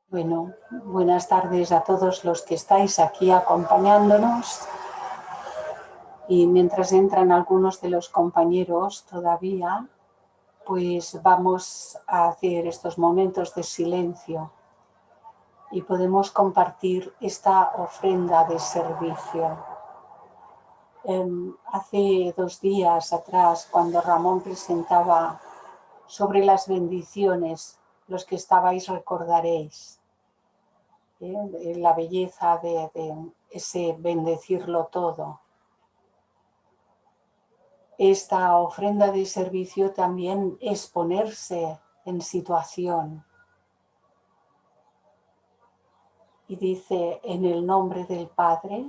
Bueno, buenas tardes a todos los que estáis aquí acompañándonos. Y mientras entran algunos de los compañeros todavía, pues vamos a hacer estos momentos de silencio y podemos compartir esta ofrenda de servicio. Hace 2 días atrás, cuando Ramón presentaba sobre las bendiciones, los que estabais recordaréis, la belleza de ese bendecirlo todo. Esta ofrenda de servicio también es ponerse en situación. Y dice: en el nombre del Padre,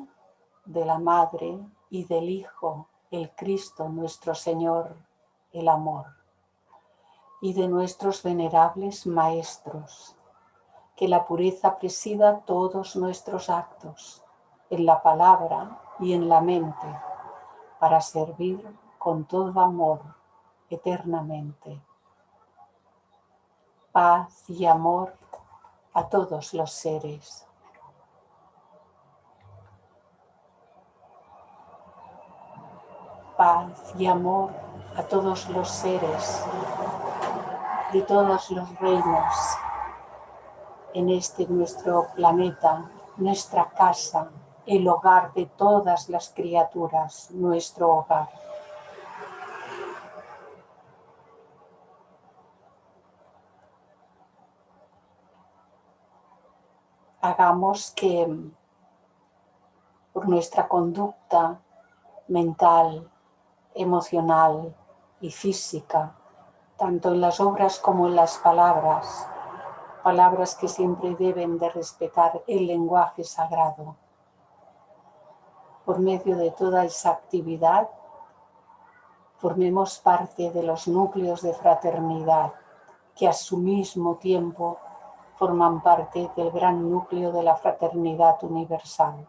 de la Madre y del Hijo, el Cristo nuestro Señor, el amor, y de nuestros venerables maestros, que la pureza presida todos nuestros actos, en la palabra y en la mente, para servir con todo amor eternamente. Paz y amor a todos los seres. Paz y amor a todos los seres de todos los reinos en este nuestro planeta, nuestra casa, el hogar de todas las criaturas, nuestro hogar. Hagamos que por nuestra conducta mental, emocional y física, tanto en las obras como en las palabras que siempre deben de respetar el lenguaje sagrado. Por medio de toda esa actividad, formemos parte de los núcleos de fraternidad que a su mismo tiempo forman parte del gran núcleo de la fraternidad universal.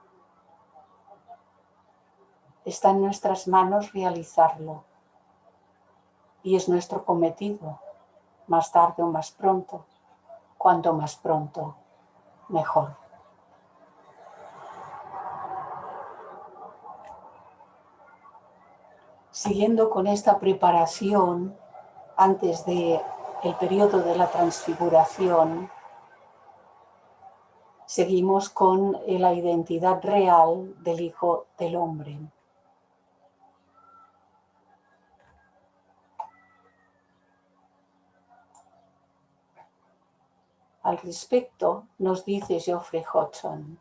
Está en nuestras manos realizarlo y es nuestro cometido, más tarde o más pronto. Cuanto más pronto, mejor. Siguiendo con esta preparación, antes del periodo de la transfiguración, seguimos con la identidad real del Hijo del Hombre. Al respecto, nos dice Geoffrey Hodgson: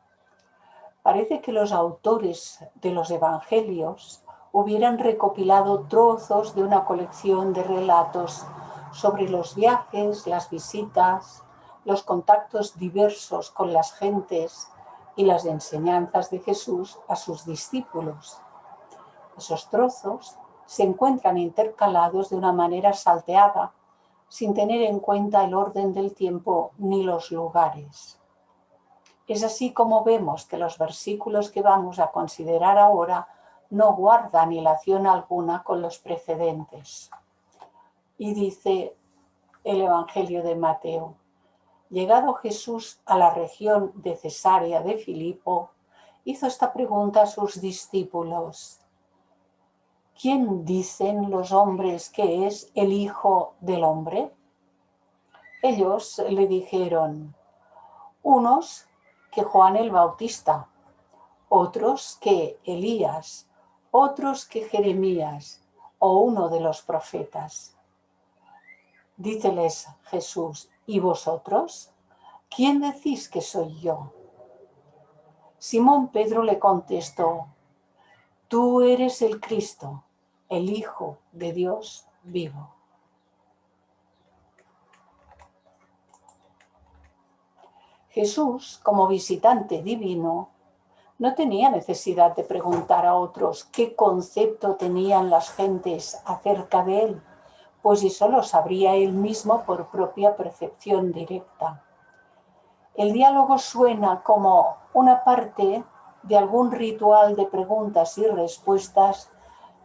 parece que los autores de los evangelios hubieran recopilado trozos de una colección de relatos sobre los viajes, las visitas, los contactos diversos con las gentes y las enseñanzas de Jesús a sus discípulos. Esos trozos se encuentran intercalados de una manera salteada, sin tener en cuenta el orden del tiempo ni los lugares. Es así como vemos que los versículos que vamos a considerar ahora no guardan hilación alguna con los precedentes. Y dice el Evangelio de Mateo: llegado Jesús a la región de Cesarea de Filipo, hizo esta pregunta a sus discípulos: ¿quién dicen los hombres que es el Hijo del Hombre? Ellos le dijeron: unos que Juan el Bautista, otros que Elías, otros que Jeremías o uno de los profetas. Díceles Jesús: ¿y vosotros? ¿Quién decís que soy yo? Simón Pedro le contestó: tú eres el Cristo, el Hijo de Dios vivo. Jesús, como visitante divino, no tenía necesidad de preguntar a otros qué concepto tenían las gentes acerca de él, pues eso lo sabría él mismo por propia percepción directa. El diálogo suena como una parte de algún ritual de preguntas y respuestas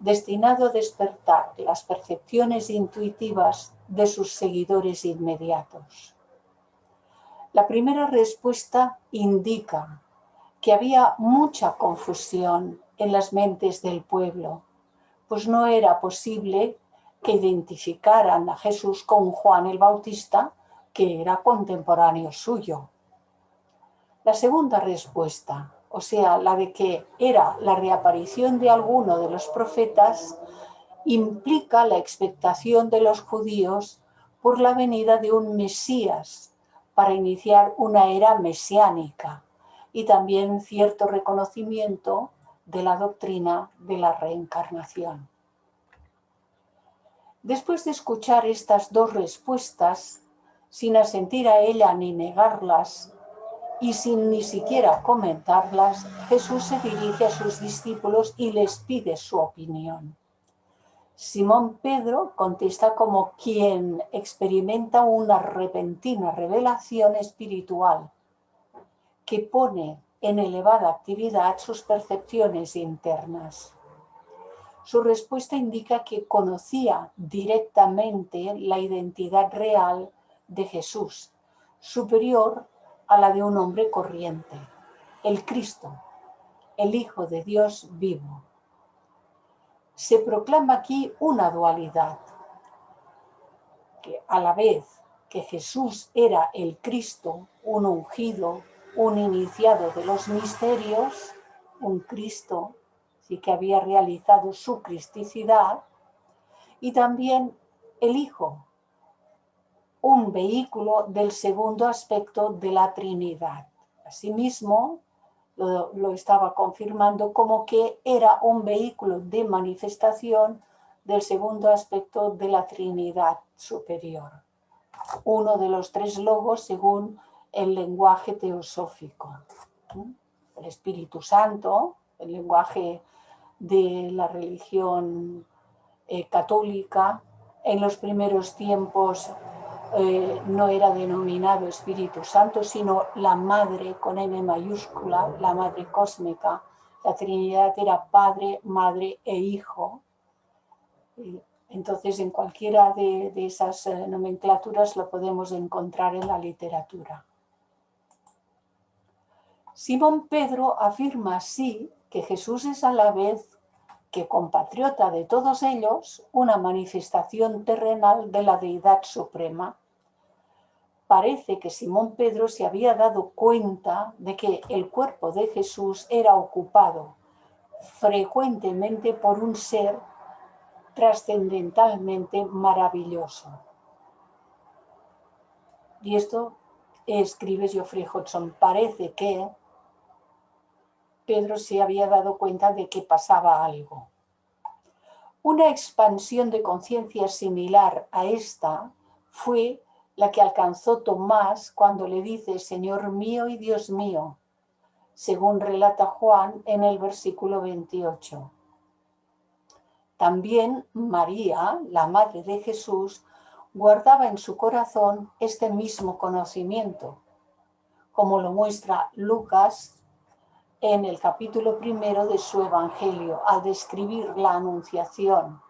destinado a despertar las percepciones intuitivas de sus seguidores inmediatos. La primera respuesta indica que había mucha confusión en las mentes del pueblo, pues no era posible que identificaran a Jesús con Juan el Bautista, que era contemporáneo suyo. La segunda respuesta, o sea, la de que era la reaparición de alguno de los profetas, implica la expectación de los judíos por la venida de un Mesías para iniciar una era mesiánica y también cierto reconocimiento de la doctrina de la reencarnación. Después de escuchar estas dos respuestas, sin asentir a ella ni negarlas, y sin ni siquiera comentarlas, Jesús se dirige a sus discípulos y les pide su opinión. Simón Pedro contesta como quien experimenta una repentina revelación espiritual que pone en elevada actividad sus percepciones internas. Su respuesta indica que conocía directamente la identidad real de Jesús, superior a la de un hombre corriente, el Cristo, el Hijo de Dios vivo. Se proclama aquí una dualidad, que a la vez que Jesús era el Cristo, un ungido, un iniciado de los misterios, un Cristo sí que había realizado su cristicidad, y también el Hijo, un vehículo del segundo aspecto de la Trinidad. Asimismo, lo estaba confirmando como que era un vehículo de manifestación del segundo aspecto de la Trinidad superior, uno de los tres logos según el lenguaje teosófico. El Espíritu Santo, el lenguaje de la religión católica, en los primeros tiempos no era denominado Espíritu Santo, sino la Madre con M mayúscula, la Madre cósmica. La Trinidad era Padre, Madre e Hijo. Entonces, en cualquiera de esas nomenclaturas lo podemos encontrar en la literatura. Simón Pedro afirma así que Jesús es a la vez que compatriota de todos ellos, una manifestación terrenal de la deidad suprema. Parece que Simón Pedro se había dado cuenta de que el cuerpo de Jesús era ocupado frecuentemente por un ser trascendentalmente maravilloso. Y esto escribe Geoffrey Hodgson, parece que Pedro se había dado cuenta de que pasaba algo. Una expansión de conciencia similar a esta fue la que alcanzó Tomás cuando le dice Señor mío y Dios mío, según relata Juan en el versículo 28. También María, la madre de Jesús, guardaba en su corazón este mismo conocimiento, como lo muestra Lucas en el capítulo 1 de su Evangelio, al describir la anunciación,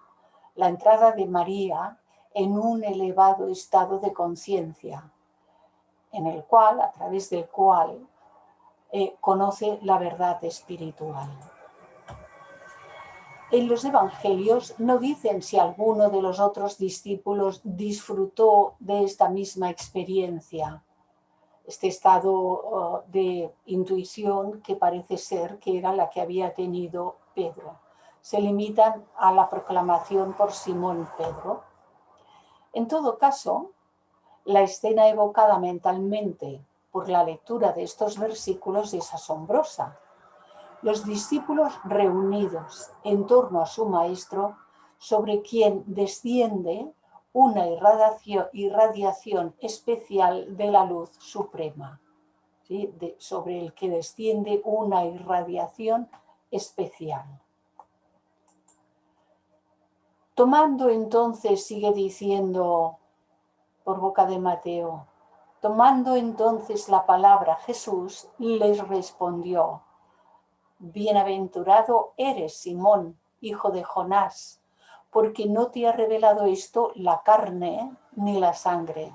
la entrada de María en un elevado estado de conciencia, en el cual, a través del cual, conoce la verdad espiritual. En los Evangelios no dicen si alguno de los otros discípulos disfrutó de esta misma experiencia, este estado de intuición que parece ser que era la que había tenido Pedro. Se limitan a la proclamación por Simón Pedro. En todo caso, la escena evocada mentalmente por la lectura de estos versículos es asombrosa. Los discípulos reunidos en torno a su maestro, sobre quien desciende una irradiación especial de la luz suprema, ¿sí? Sobre el que desciende una irradiación especial. Tomando entonces, sigue diciendo por boca de Mateo, tomando entonces la palabra Jesús, les respondió, bienaventurado eres, Simón, hijo de Jonás, porque no te ha revelado esto la carne ni la sangre.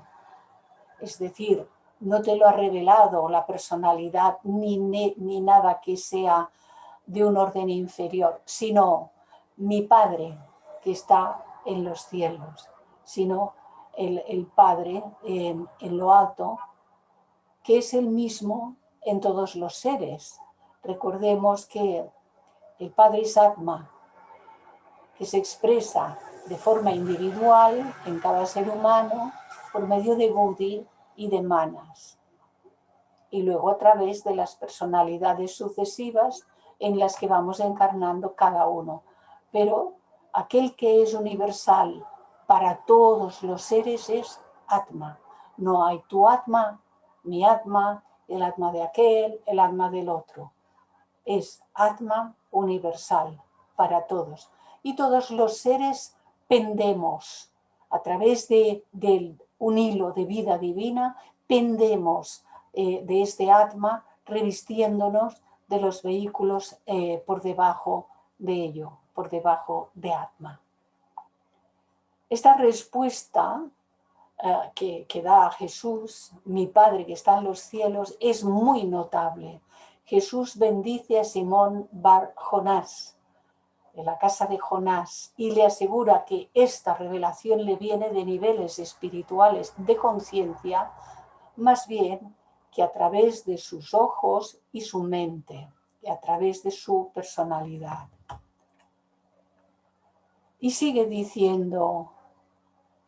Es decir, no te lo ha revelado la personalidad ni nada que sea de un orden inferior, sino mi Padre que está en los cielos, sino el Padre en lo alto, que es el mismo en todos los seres. Recordemos que el Padre es Atma, que se expresa de forma individual en cada ser humano por medio de Buddhi y de Manas, y luego a través de las personalidades sucesivas en las que vamos encarnando cada uno. Pero aquel que es universal para todos los seres es Atma. No hay tu Atma, mi Atma, el Atma de aquel, el Atma del otro. Es Atma universal para todos. Y todos los seres pendemos a través de un hilo de vida divina, pendemos de este Atma, revistiéndonos de los vehículos por debajo de ello, por debajo de Atma. Esta respuesta que da Jesús, mi Padre que está en los cielos, es muy notable. Jesús bendice a Simón Bar Jonás, en la casa de Jonás, y le asegura que esta revelación le viene de niveles espirituales de conciencia, más bien que a través de sus ojos y su mente, y a través de su personalidad. Y sigue diciendo: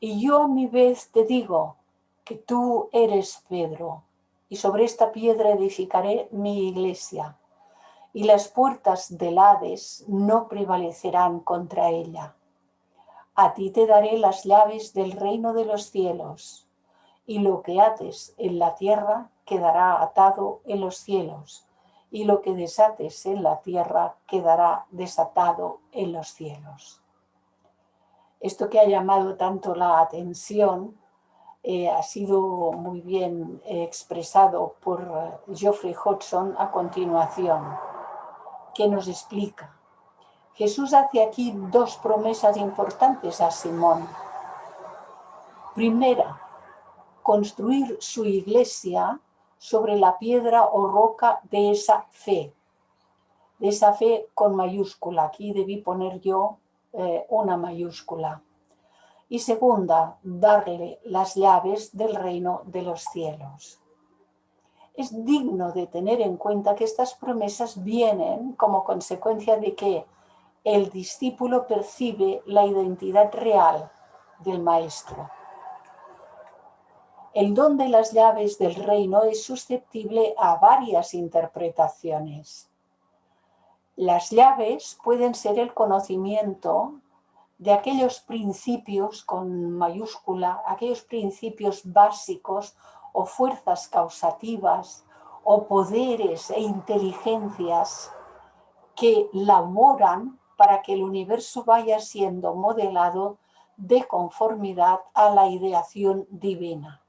y yo a mi vez te digo que tú eres Pedro, y sobre esta piedra edificaré mi iglesia, y las puertas del Hades no prevalecerán contra ella. A ti te daré las llaves del reino de los cielos, y lo que ates en la tierra quedará atado en los cielos, y lo que desates en la tierra quedará desatado en los cielos. Esto que ha llamado tanto la atención ha sido muy bien expresado por Geoffrey Hodgson a continuación, que nos explica. Jesús hace aquí dos promesas importantes a Simón. Primera, construir su iglesia sobre la piedra o roca de esa fe con mayúscula. Aquí debí poner yo una mayúscula. Y segunda, darle las llaves del reino de los cielos. Es digno de tener en cuenta que estas promesas vienen como consecuencia de que el discípulo percibe la identidad real del maestro. El don de las llaves del reino es susceptible a varias interpretaciones. Las llaves pueden ser el conocimiento de aquellos principios con mayúscula, aquellos principios básicos o fuerzas causativas o poderes e inteligencias que laboran para que el universo vaya siendo modelado de conformidad a la ideación divina.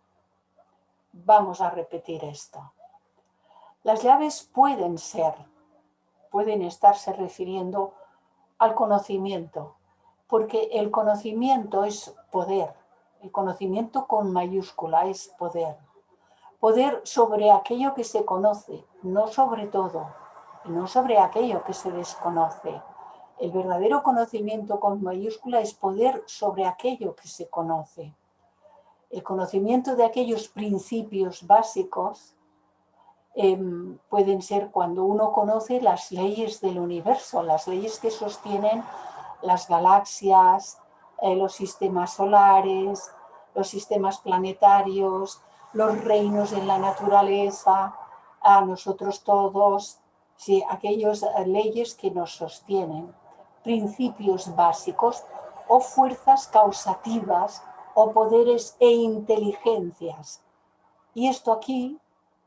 Vamos a repetir esto. Las llaves pueden estarse refiriendo al conocimiento, porque el conocimiento es poder, el conocimiento con mayúscula es poder. Poder sobre aquello que se conoce, no sobre todo, no sobre aquello que se desconoce. El verdadero conocimiento con mayúscula es poder sobre aquello que se conoce. El conocimiento de aquellos principios básicos pueden ser cuando uno conoce las leyes del universo, las leyes que sostienen las galaxias, los sistemas solares, los sistemas planetarios, los reinos en la naturaleza, a nosotros todos, sí, aquellas leyes que nos sostienen, principios básicos o fuerzas causativas o poderes e inteligencias. Y esto aquí,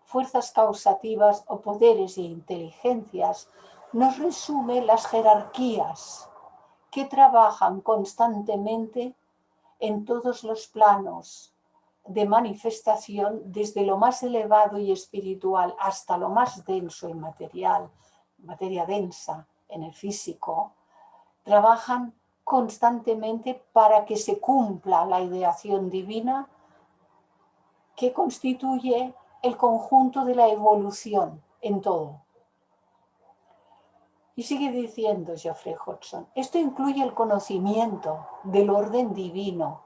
fuerzas causativas o poderes e inteligencias, nos resume las jerarquías que trabajan constantemente en todos los planos de manifestación, desde lo más elevado y espiritual hasta lo más denso y material, materia densa en el físico, trabajan constantemente para que se cumpla la ideación divina que constituye el conjunto de la evolución en todo. Y sigue diciendo Geoffrey Hodgson, esto incluye el conocimiento del orden divino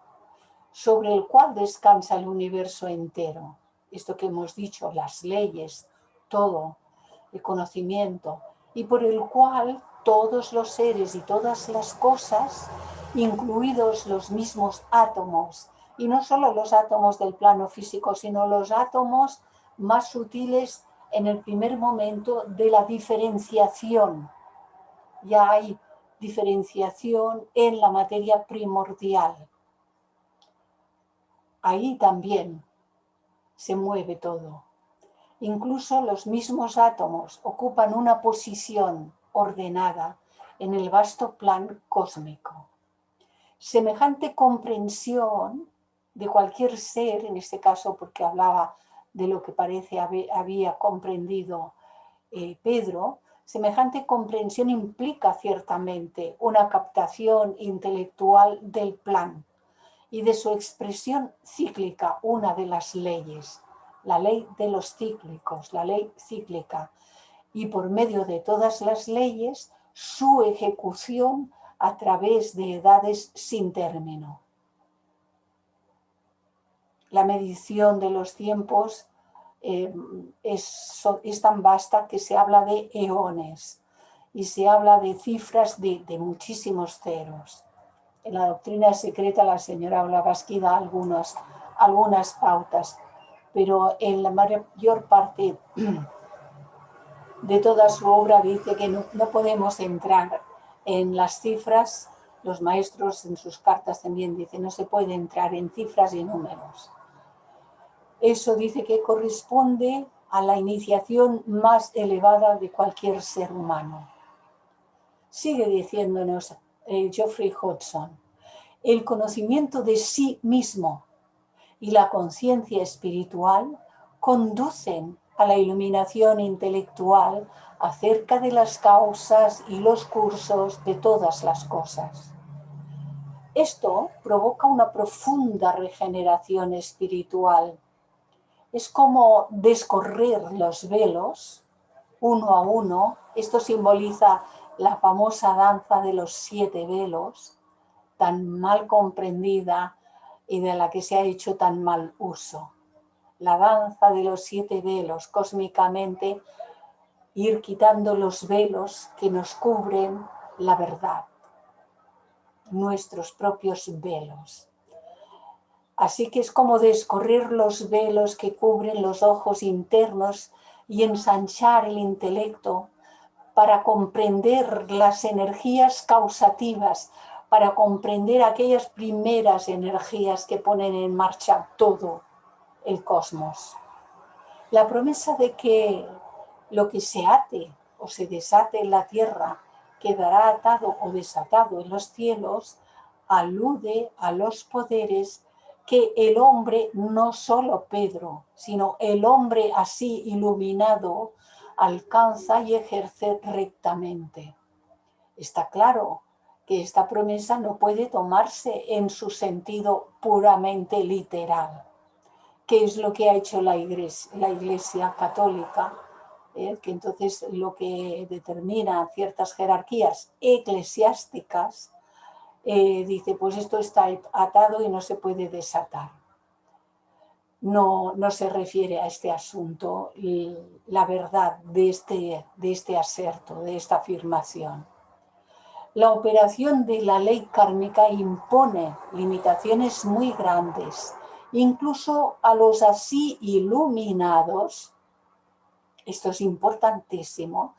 sobre el cual descansa el universo entero. Esto que hemos dicho, las leyes, todo, el conocimiento, y por el cual todos los seres y todas las cosas, incluidos los mismos átomos, y no solo los átomos del plano físico, sino los átomos más sutiles en el primer momento de la diferenciación. Ya hay diferenciación en la materia primordial. Ahí también se mueve todo. Incluso los mismos átomos ocupan una posición ordenada en el vasto plan cósmico. Semejante comprensión de cualquier ser, en este caso porque hablaba de lo que parece había comprendido Pedro, semejante comprensión implica ciertamente una captación intelectual del plan y de su expresión cíclica, una de las leyes, la ley de los cíclicos, la ley cíclica, y por medio de todas las leyes, su ejecución a través de edades sin término. La medición de los tiempos es tan vasta que se habla de eones y se habla de cifras de muchísimos ceros. En la doctrina secreta la señora Blavatsky da algunas pautas, pero en la mayor parte de toda su obra dice que no podemos entrar en las cifras. Los maestros en sus cartas también dicen no se puede entrar en cifras y números. Eso dice que corresponde a la iniciación más elevada de cualquier ser humano. Sigue diciéndonos Geoffrey Hodgson, el conocimiento de sí mismo y la conciencia espiritual conducen a la iluminación intelectual acerca de las causas y los cursos de todas las cosas. Esto provoca una profunda regeneración espiritual. Es como descorrer los velos uno a uno. Esto simboliza la famosa danza de los 7 velos, tan mal comprendida y de la que se ha hecho tan mal uso. La danza de los 7 velos, cósmicamente, ir quitando los velos que nos cubren la verdad, nuestros propios velos. Así que es como descorrer los velos que cubren los ojos internos y ensanchar el intelecto para comprender las energías causativas, para comprender aquellas primeras energías que ponen en marcha todo el cosmos. La promesa de que lo que se ate o se desate en la tierra quedará atado o desatado en los cielos alude a los poderes que el hombre, no solo Pedro, sino el hombre así iluminado, alcanza y ejerce rectamente. Está claro que esta promesa no puede tomarse en su sentido puramente literal. ¿Qué es lo que ha hecho la Iglesia Católica? Que entonces lo que determina ciertas jerarquías eclesiásticas dice, pues esto está atado y no se puede desatar. No se refiere a este asunto la verdad de este aserto, de esta afirmación. La operación de la ley kármica impone limitaciones muy grandes, incluso a los así iluminados, esto es importantísimo,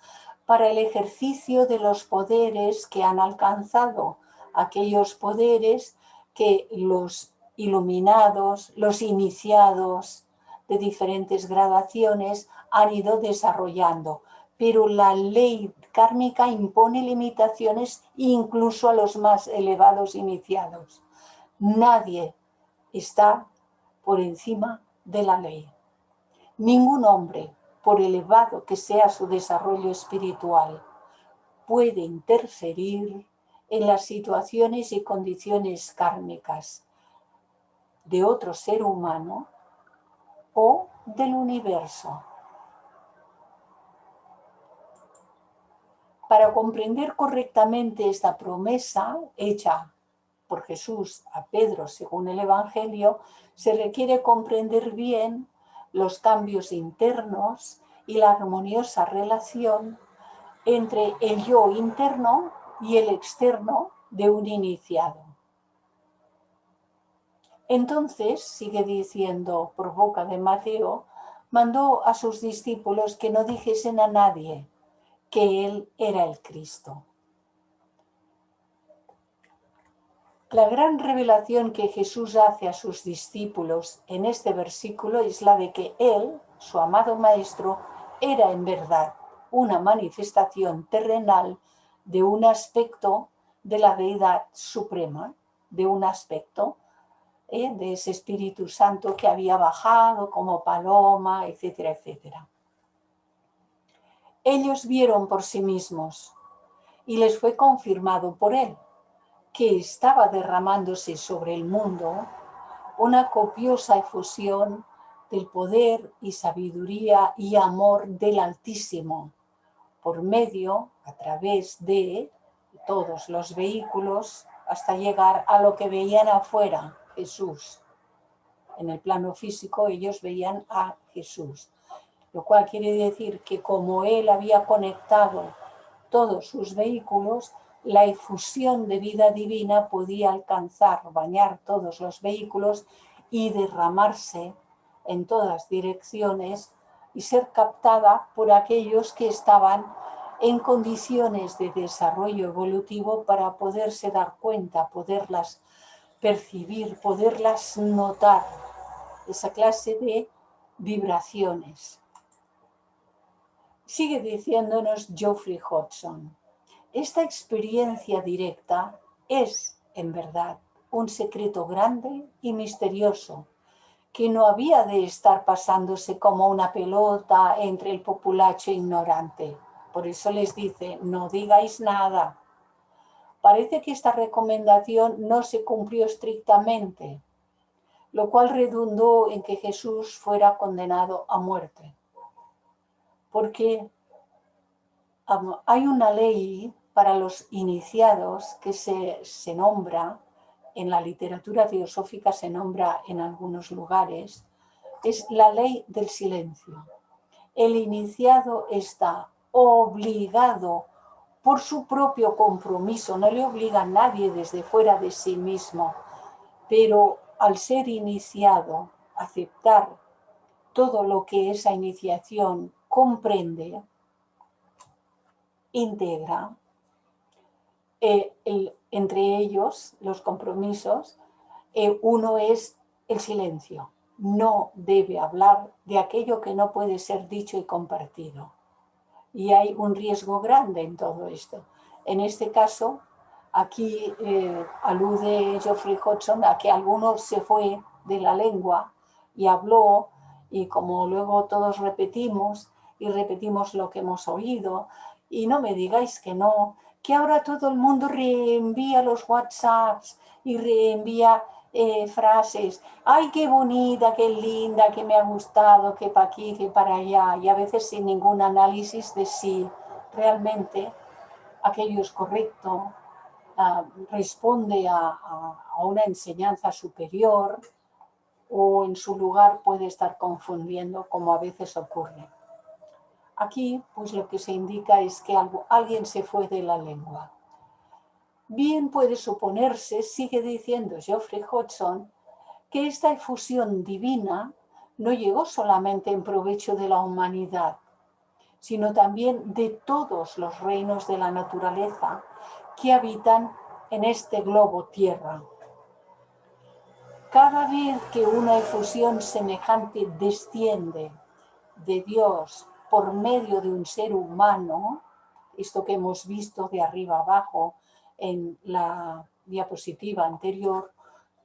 para el ejercicio de los poderes que han alcanzado, aquellos poderes que los iluminados, los iniciados de diferentes gradaciones han ido desarrollando. Pero la ley kármica impone limitaciones incluso a los más elevados iniciados. Nadie está por encima de la ley. Ningún hombre, por elevado que sea su desarrollo espiritual, puede interferir en las situaciones y condiciones kármicas de otro ser humano o del universo. Para comprender correctamente esta promesa hecha por Jesús a Pedro según el Evangelio, se requiere comprender bien los cambios internos y la armoniosa relación entre el yo interno y el externo de un iniciado. Entonces, sigue diciendo por boca de Mateo, mandó a sus discípulos que no dijesen a nadie que él era el Cristo. La gran revelación que Jesús hace a sus discípulos en este versículo es la de que él, su amado Maestro, era en verdad una manifestación terrenal de un aspecto de la deidad suprema, de un aspecto de ese Espíritu Santo que había bajado como paloma, etcétera, etcétera. Ellos vieron por sí mismos y les fue confirmado por él que estaba derramándose sobre el mundo una copiosa efusión del poder y sabiduría y amor del Altísimo, por medio, a través de todos los vehículos, hasta llegar a lo que veían afuera, Jesús. En el plano físico ellos veían a Jesús, lo cual quiere decir que como él había conectado todos sus vehículos, la efusión de vida divina podía alcanzar, bañar todos los vehículos y derramarse en todas direcciones y ser captada por aquellos que estaban en condiciones de desarrollo evolutivo para poderse dar cuenta, poderlas percibir, poderlas notar, esa clase de vibraciones. Sigue diciéndonos Geoffrey Hodgson. Esta experiencia directa es, en verdad, un secreto grande y misterioso que no había de estar pasándose como una pelota entre el populacho ignorante. Por eso les dice, no digáis nada. Parece que esta recomendación no se cumplió estrictamente, lo cual redundó en que Jesús fuera condenado a muerte. Porque hay una ley para los iniciados que se nombra, en la literatura teosófica se nombra en algunos lugares, es la ley del silencio. El iniciado está obligado por su propio compromiso, no le obliga a nadie desde fuera de sí mismo, pero al ser iniciado, aceptar todo lo que esa iniciación comprende, integra, entre ellos los compromisos, uno es el silencio. No debe hablar de aquello que no puede ser dicho y compartido. Y hay un riesgo grande en todo esto. En este caso, aquí alude Geoffrey Hodgson a que alguno se fue de la lengua y habló, y como luego todos repetimos y repetimos lo que hemos oído, y no me digáis que no, que ahora todo el mundo reenvía los WhatsApps y reenvía frases, ay, qué bonita, qué linda, que me ha gustado, que para aquí, que para allá, y a veces sin ningún análisis de si realmente aquello es correcto, responde a una enseñanza superior, o en su lugar puede estar confundiendo, como a veces ocurre. Aquí, pues lo que se indica es que alguien se fue de la lengua. Bien puede suponerse, sigue diciendo Geoffrey Hodgson, que esta efusión divina no llegó solamente en provecho de la humanidad, sino también de todos los reinos de la naturaleza que habitan en este globo tierra. Cada vez que una efusión semejante desciende de Dios por medio de un ser humano, esto que hemos visto de arriba abajo en la diapositiva anterior,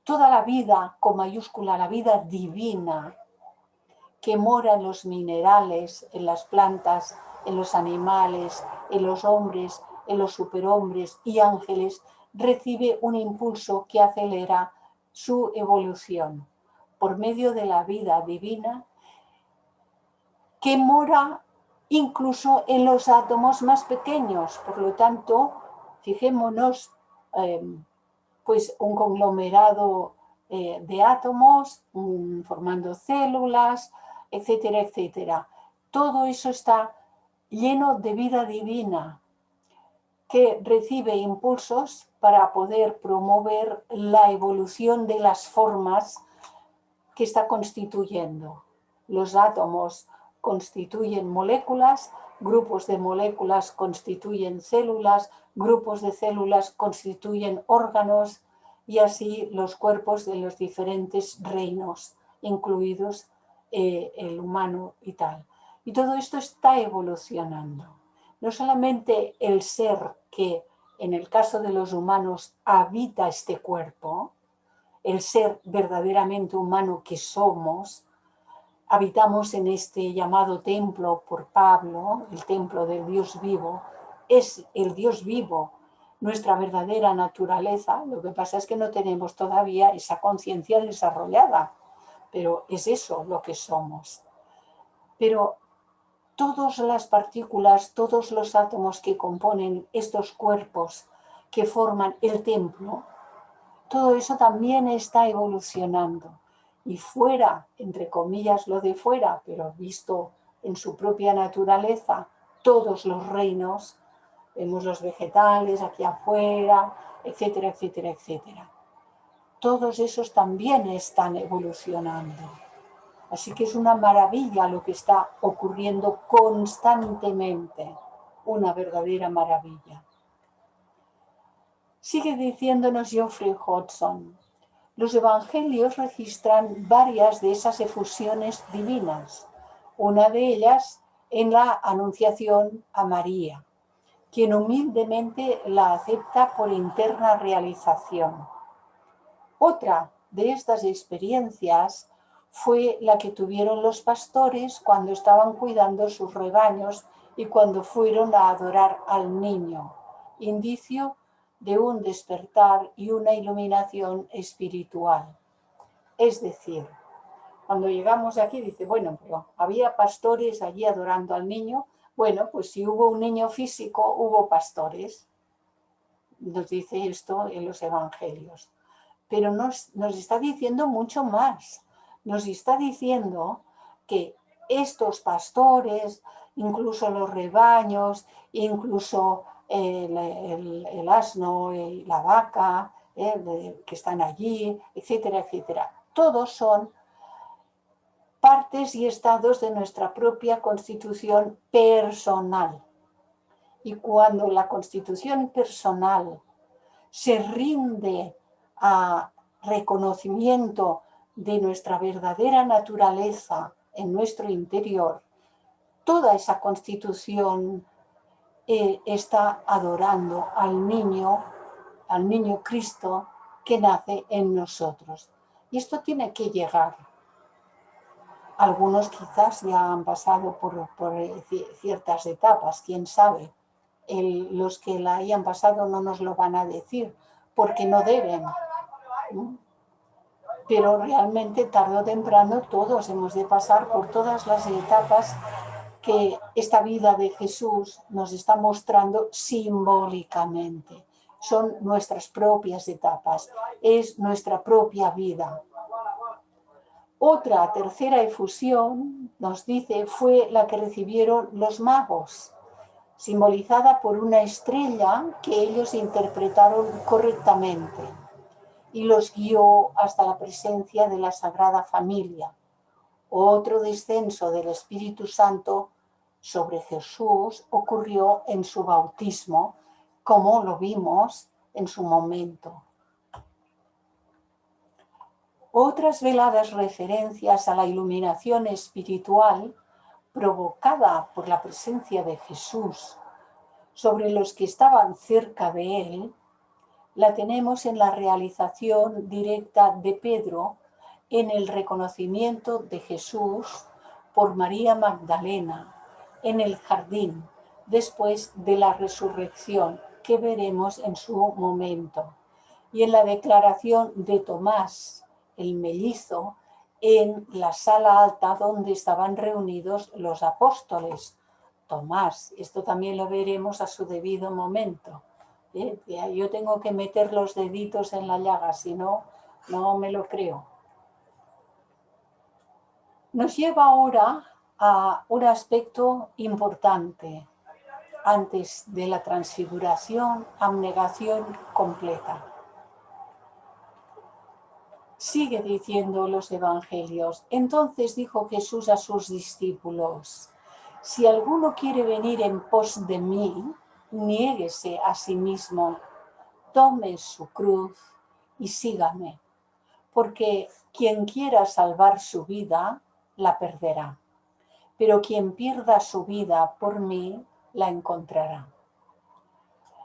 toda la vida con mayúscula, la vida divina que mora en los minerales, en las plantas, en los animales, en los hombres, en los superhombres y ángeles, recibe un impulso que acelera su evolución por medio de la vida divina que mora incluso en los átomos más pequeños. Por lo tanto, fijémonos, pues un conglomerado de átomos formando células, etcétera, etcétera. Todo eso está lleno de vida divina que recibe impulsos para poder promover la evolución de las formas que está constituyendo. Los átomos constituyen moléculas, grupos de moléculas constituyen células, grupos de células constituyen órganos y así los cuerpos de los diferentes reinos, incluidos el humano y tal. Y todo esto está evolucionando. No solamente el ser que en el caso de los humanos habita este cuerpo, el ser verdaderamente humano que somos, habitamos en este llamado templo por Pablo, el templo del Dios vivo, es el Dios vivo, nuestra verdadera naturaleza. Lo que pasa es que no tenemos todavía esa conciencia desarrollada, pero es eso lo que somos. Pero todas las partículas, todos los átomos que componen estos cuerpos que forman el templo, todo eso también está evolucionando. Y fuera, entre comillas lo de fuera, pero visto en su propia naturaleza, todos los reinos, vemos los vegetales aquí afuera, etcétera, etcétera, etcétera. Todos esos también están evolucionando. Así que es una maravilla lo que está ocurriendo constantemente, una verdadera maravilla. Sigue diciéndonos Geoffrey Hodgson, los evangelios registran varias de esas efusiones divinas, una de ellas en la anunciación a María, quien humildemente la acepta por interna realización. Otra de estas experiencias fue la que tuvieron los pastores cuando estaban cuidando sus rebaños y cuando fueron a adorar al niño, indicio de un despertar y una iluminación espiritual. Es decir, cuando llegamos aquí dice, bueno, pero había pastores allí adorando al niño. Bueno, pues si hubo un niño físico, hubo pastores. Nos dice esto en los evangelios. Pero nos está diciendo mucho más. Nos está diciendo que estos pastores, incluso los rebaños, incluso el asno y la vaca que están allí, etcétera, etcétera, todos son partes y estados de nuestra propia constitución personal. Y cuando la constitución personal se rinde a reconocimiento de nuestra verdadera naturaleza en nuestro interior, toda esa constitución está adorando al niño Cristo que nace en nosotros. Y esto tiene que llegar. Algunos quizás ya han pasado por ciertas etapas, quién sabe. Los que la hayan pasado no nos lo van a decir, porque no deben. Pero realmente tarde o temprano todos hemos de pasar por todas las etapas que esta vida de Jesús nos está mostrando simbólicamente. Son nuestras propias etapas, es nuestra propia vida. Otra tercera efusión, nos dice, fue la que recibieron los magos, simbolizada por una estrella que ellos interpretaron correctamente y los guió hasta la presencia de la Sagrada Familia. Otro descenso del Espíritu Santo sobre Jesús ocurrió en su bautismo, como lo vimos en su momento. Otras veladas referencias a la iluminación espiritual provocada por la presencia de Jesús sobre los que estaban cerca de él, la tenemos en la realización directa de Pedro en el reconocimiento de Jesús por María Magdalena en el jardín después de la resurrección que veremos en su momento, y en la declaración de Tomás, el mellizo, en la sala alta donde estaban reunidos los apóstoles. Tomás, esto también lo veremos a su debido momento. Yo tengo que meter los deditos en la llaga, si no, no me lo creo. Nos lleva ahora a un aspecto importante antes de la transfiguración, abnegación completa. Sigue diciendo los evangelios. Entonces dijo Jesús a sus discípulos: si alguno quiere venir en pos de mí, niéguese a sí mismo, tome su cruz y sígame, porque quien quiera salvar su vida, la perderá, pero quien pierda su vida por mí, la encontrará.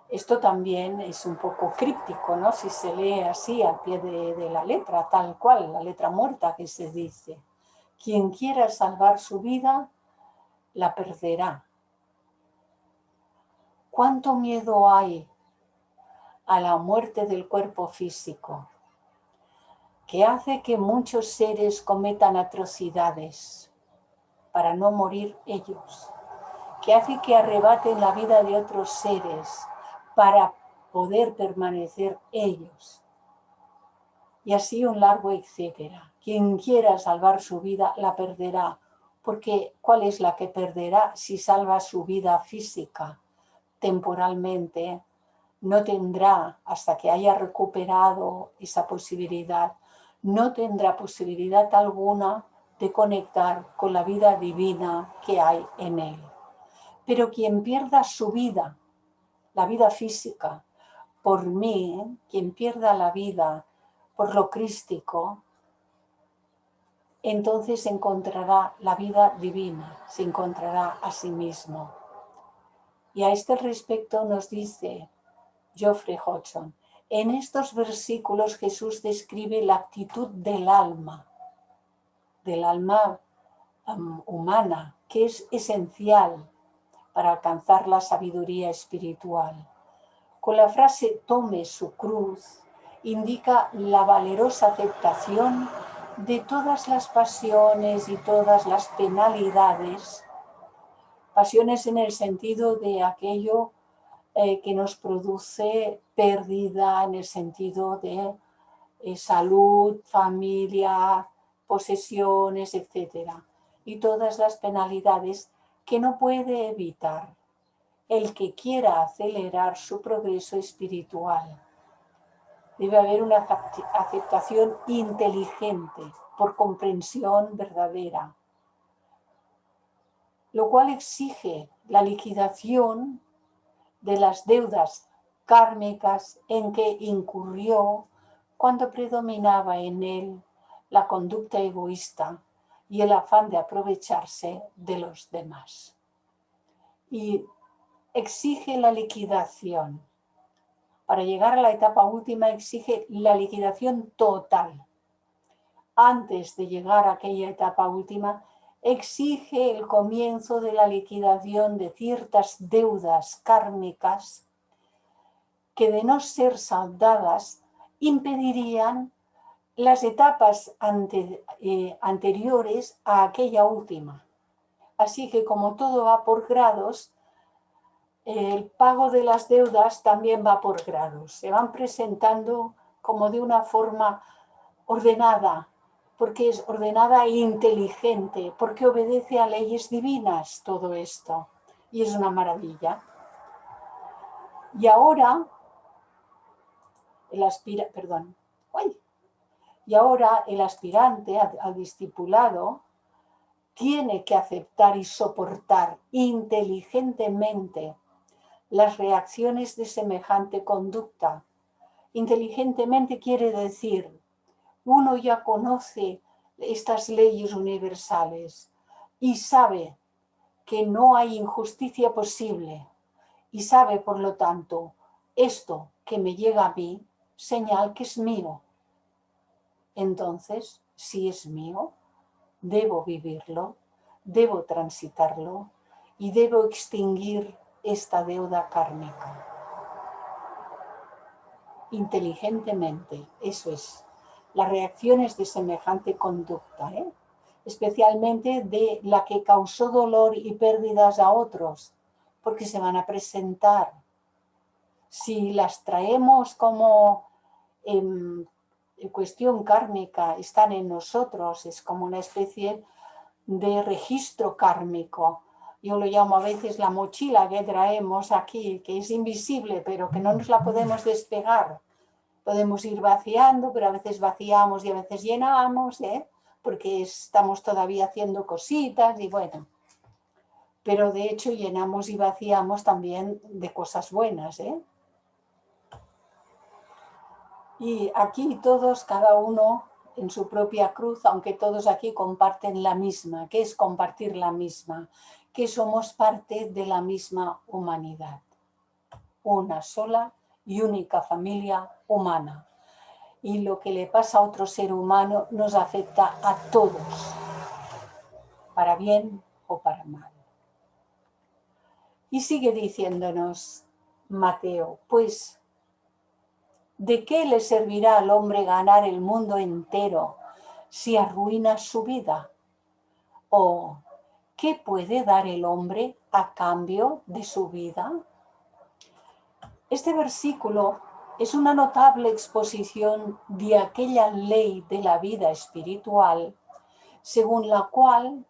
Esto también es un poco críptico, ¿no? Si se lee así al pie de la letra, tal cual, la letra muerta que se dice. Quien quiera salvar su vida, la perderá. ¿Cuánto miedo hay a la muerte del cuerpo físico, que hace que muchos seres cometan atrocidades para no morir ellos, que hace que arrebaten la vida de otros seres para poder permanecer ellos? Y así un largo etcétera. Quien quiera salvar su vida, la perderá. Porque ¿cuál es la que perderá si salva su vida física? Temporalmente no tendrá, hasta que haya recuperado esa posibilidad, no tendrá posibilidad alguna de conectar con la vida divina que hay en él. Pero quien pierda su vida, la vida física, por mí, quien pierda la vida por lo crístico, entonces encontrará la vida divina, se encontrará a sí mismo. Y a este respecto nos dice Geoffrey Hodgson: en estos versículos Jesús describe la actitud del alma humana, que es esencial para alcanzar la sabiduría espiritual. Con la frase «tome su cruz», indica la valerosa aceptación de todas las pasiones y todas las penalidades, pasiones en el sentido de aquello que nos produce pérdida, en el sentido de salud, familia, posesiones, etc. Y todas las penalidades que no puede evitar el que quiera acelerar su progreso espiritual. Debe haber una aceptación inteligente, por comprensión verdadera, lo cual exige la liquidación de las deudas kármicas en que incurrió cuando predominaba en él la conducta egoísta y el afán de aprovecharse de los demás. Y exige la liquidación. Para llegar a la etapa última exige la liquidación total. Antes de llegar a aquella etapa última, exige el comienzo de la liquidación de ciertas deudas kármicas que, de no ser saldadas, impedirían las etapas anteriores a aquella última. Así que, como todo va por grados, el pago de las deudas también va por grados. Se van presentando como de una forma ordenada, porque es ordenada e inteligente, porque obedece a leyes divinas todo esto. Y es una maravilla. Y ahora el aspirante al discipulado tiene que aceptar y soportar inteligentemente las reacciones de semejante conducta. Inteligentemente quiere decir, uno ya conoce estas leyes universales y sabe que no hay injusticia posible y sabe, por lo tanto, esto que me llega a mí, señal que es mío. Entonces, si es mío, debo vivirlo, debo transitarlo y debo extinguir esta deuda kármica. Inteligentemente, eso es. las reacciones de semejante conducta, especialmente de la que causó dolor y pérdidas a otros, porque se van a presentar. Si las traemos como cuestión kármica, están en nosotros, es como una especie de registro kármico. Yo lo llamo a veces la mochila que traemos aquí, que es invisible, pero que no nos la podemos despegar. Podemos ir vaciando, pero a veces vaciamos y a veces llenamos, porque estamos todavía haciendo cositas y bueno. Pero de hecho llenamos y vaciamos también de cosas buenas, Y aquí todos, cada uno en su propia cruz, aunque todos aquí comparten la misma. ¿Qué es compartir la misma? Que somos parte de la misma humanidad. Una sola y única familia humana. Y lo que le pasa a otro ser humano nos afecta a todos, para bien o para mal. Y sigue diciéndonos Mateo, pues, ¿de qué le servirá al hombre ganar el mundo entero si arruina su vida? ¿O qué puede dar el hombre a cambio de su vida? Este versículo es una notable exposición de aquella ley de la vida espiritual, según la cual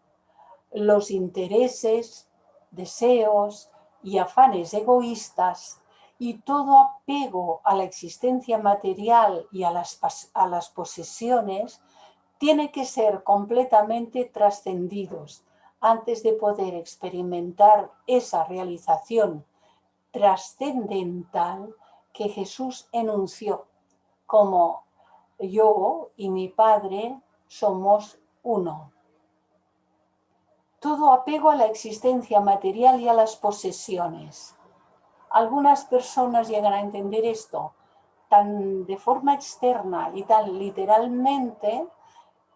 los intereses, deseos y afanes egoístas y todo apego a la existencia material y a las posesiones tiene que ser completamente trascendidos antes de poder experimentar esa realización trascendental que Jesús enunció como yo y mi Padre somos uno. Todo apego a la existencia material y a las posesiones. Algunas personas llegan a entender esto tan de forma externa y tan literalmente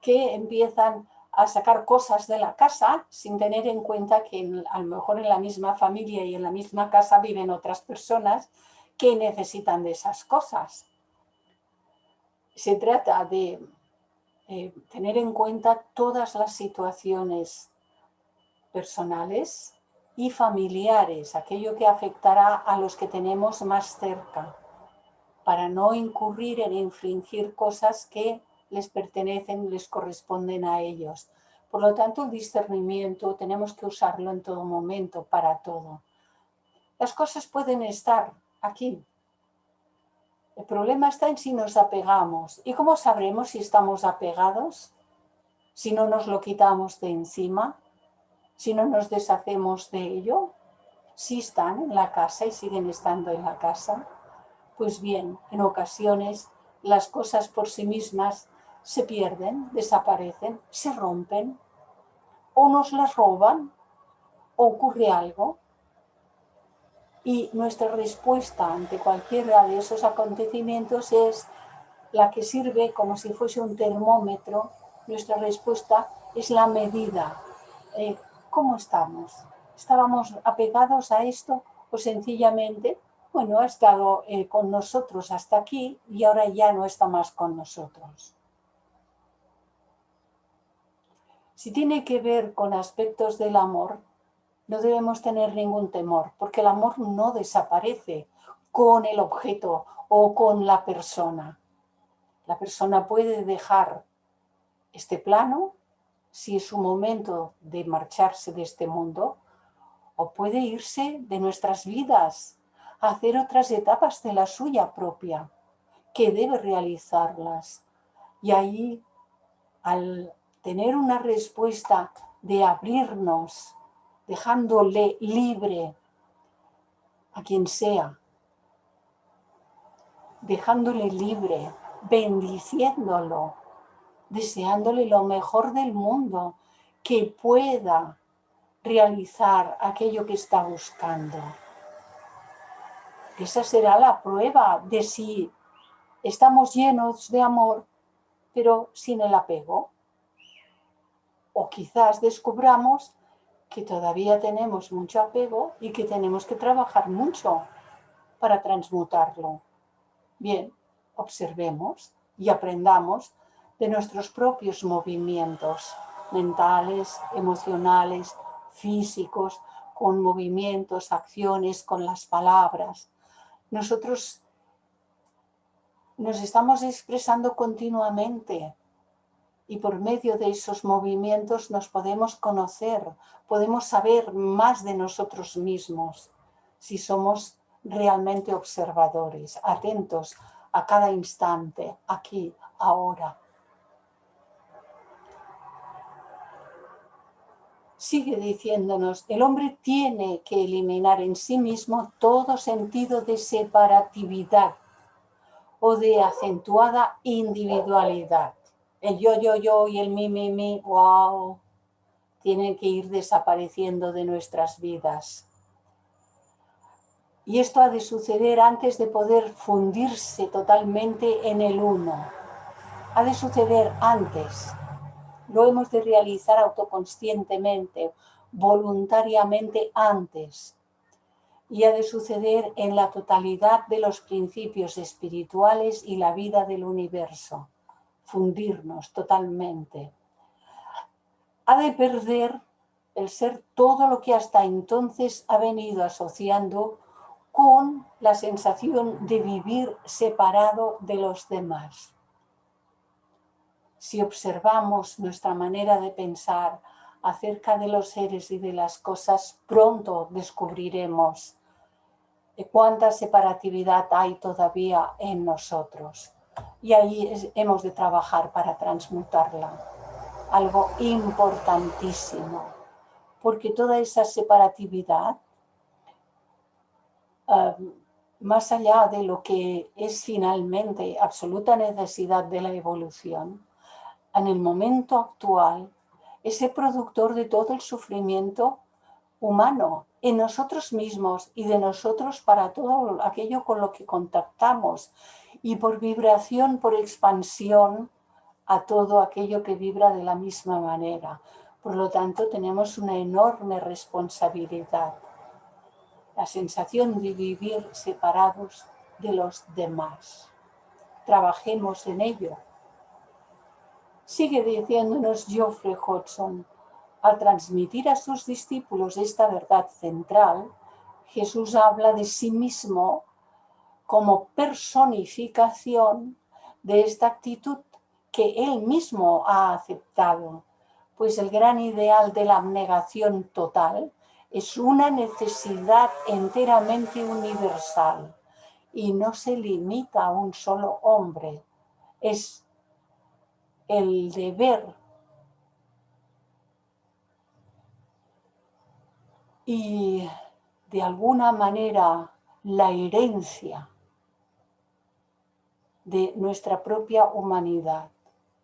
que empiezan a sacar cosas de la casa sin tener en cuenta que a lo mejor en la misma familia y en la misma casa viven otras personas que necesitan de esas cosas. Se trata de tener en cuenta todas las situaciones personales y familiares, aquello que afectará a los que tenemos más cerca, para no incurrir en infringir cosas que les pertenecen, les corresponden a ellos. Por lo tanto, el discernimiento tenemos que usarlo en todo momento, para todo. Las cosas pueden estar aquí. El problema está en si nos apegamos. ¿Y cómo sabremos si estamos apegados? Si no nos lo quitamos de encima, si no nos deshacemos de ello, si están en la casa y siguen estando en la casa. Pues bien, en ocasiones las cosas por sí mismas se pierden, desaparecen, se rompen, o nos las roban, o ocurre algo. Y nuestra respuesta ante cualquiera de esos acontecimientos es la que sirve como si fuese un termómetro. Nuestra respuesta es la medida. ¿Cómo estamos? ¿Estábamos apegados a esto o sencillamente, bueno, ha estado con nosotros hasta aquí y ahora ya no está más con nosotros? Si tiene que ver con aspectos del amor, no debemos tener ningún temor, porque el amor no desaparece con el objeto o con la persona. La persona puede dejar este plano si es su momento de marcharse de este mundo, o puede irse de nuestras vidas a hacer otras etapas de la suya propia, que debe realizarlas. Y ahí, al tener una respuesta de abrirnos, dejándole libre a quien sea, dejándole libre, bendiciéndolo, deseándole lo mejor del mundo, que pueda realizar aquello que está buscando. Esa será la prueba de si estamos llenos de amor, pero sin el apego. O quizás descubramos que todavía tenemos mucho apego y que tenemos que trabajar mucho para transmutarlo. Bien, observemos y aprendamos de nuestros propios movimientos mentales, emocionales, físicos, con movimientos, acciones, con las palabras. Nosotros nos estamos expresando continuamente y por medio de esos movimientos nos podemos conocer, podemos saber más de nosotros mismos si somos realmente observadores, atentos a cada instante, aquí, ahora. Sigue diciéndonos, el hombre tiene que eliminar en sí mismo todo sentido de separatividad o de acentuada individualidad. El yo y el mi, wow, tienen que ir desapareciendo de nuestras vidas. Y esto ha de suceder antes de poder fundirse totalmente en el uno. Ha de suceder antes. Lo hemos de realizar autoconscientemente, voluntariamente antes. Y ha de suceder en la totalidad de los principios espirituales y la vida del universo. Fundirnos totalmente. Ha de perder el ser todo lo que hasta entonces ha venido asociando con la sensación de vivir separado de los demás. Si observamos nuestra manera de pensar acerca de los seres y de las cosas, pronto descubriremos cuánta separatividad hay todavía en nosotros. Y ahí hemos de trabajar para transmutarla. Algo importantísimo, porque toda esa separatividad, más allá de lo que es finalmente absoluta necesidad de la evolución, en el momento actual es el productor de todo el sufrimiento humano en nosotros mismos y de nosotros para todo aquello con lo que contactamos y por vibración, por expansión a todo aquello que vibra de la misma manera. Por lo tanto, tenemos una enorme responsabilidad. La sensación de vivir separados de los demás. Trabajemos en ello. Sigue diciéndonos Geoffrey Hodgson, al transmitir a sus discípulos esta verdad central, Jesús habla de sí mismo como personificación de esta actitud que él mismo ha aceptado, pues el gran ideal de la abnegación total es una necesidad enteramente universal y no se limita a un solo hombre, es el deber y de alguna manera la herencia de nuestra propia humanidad,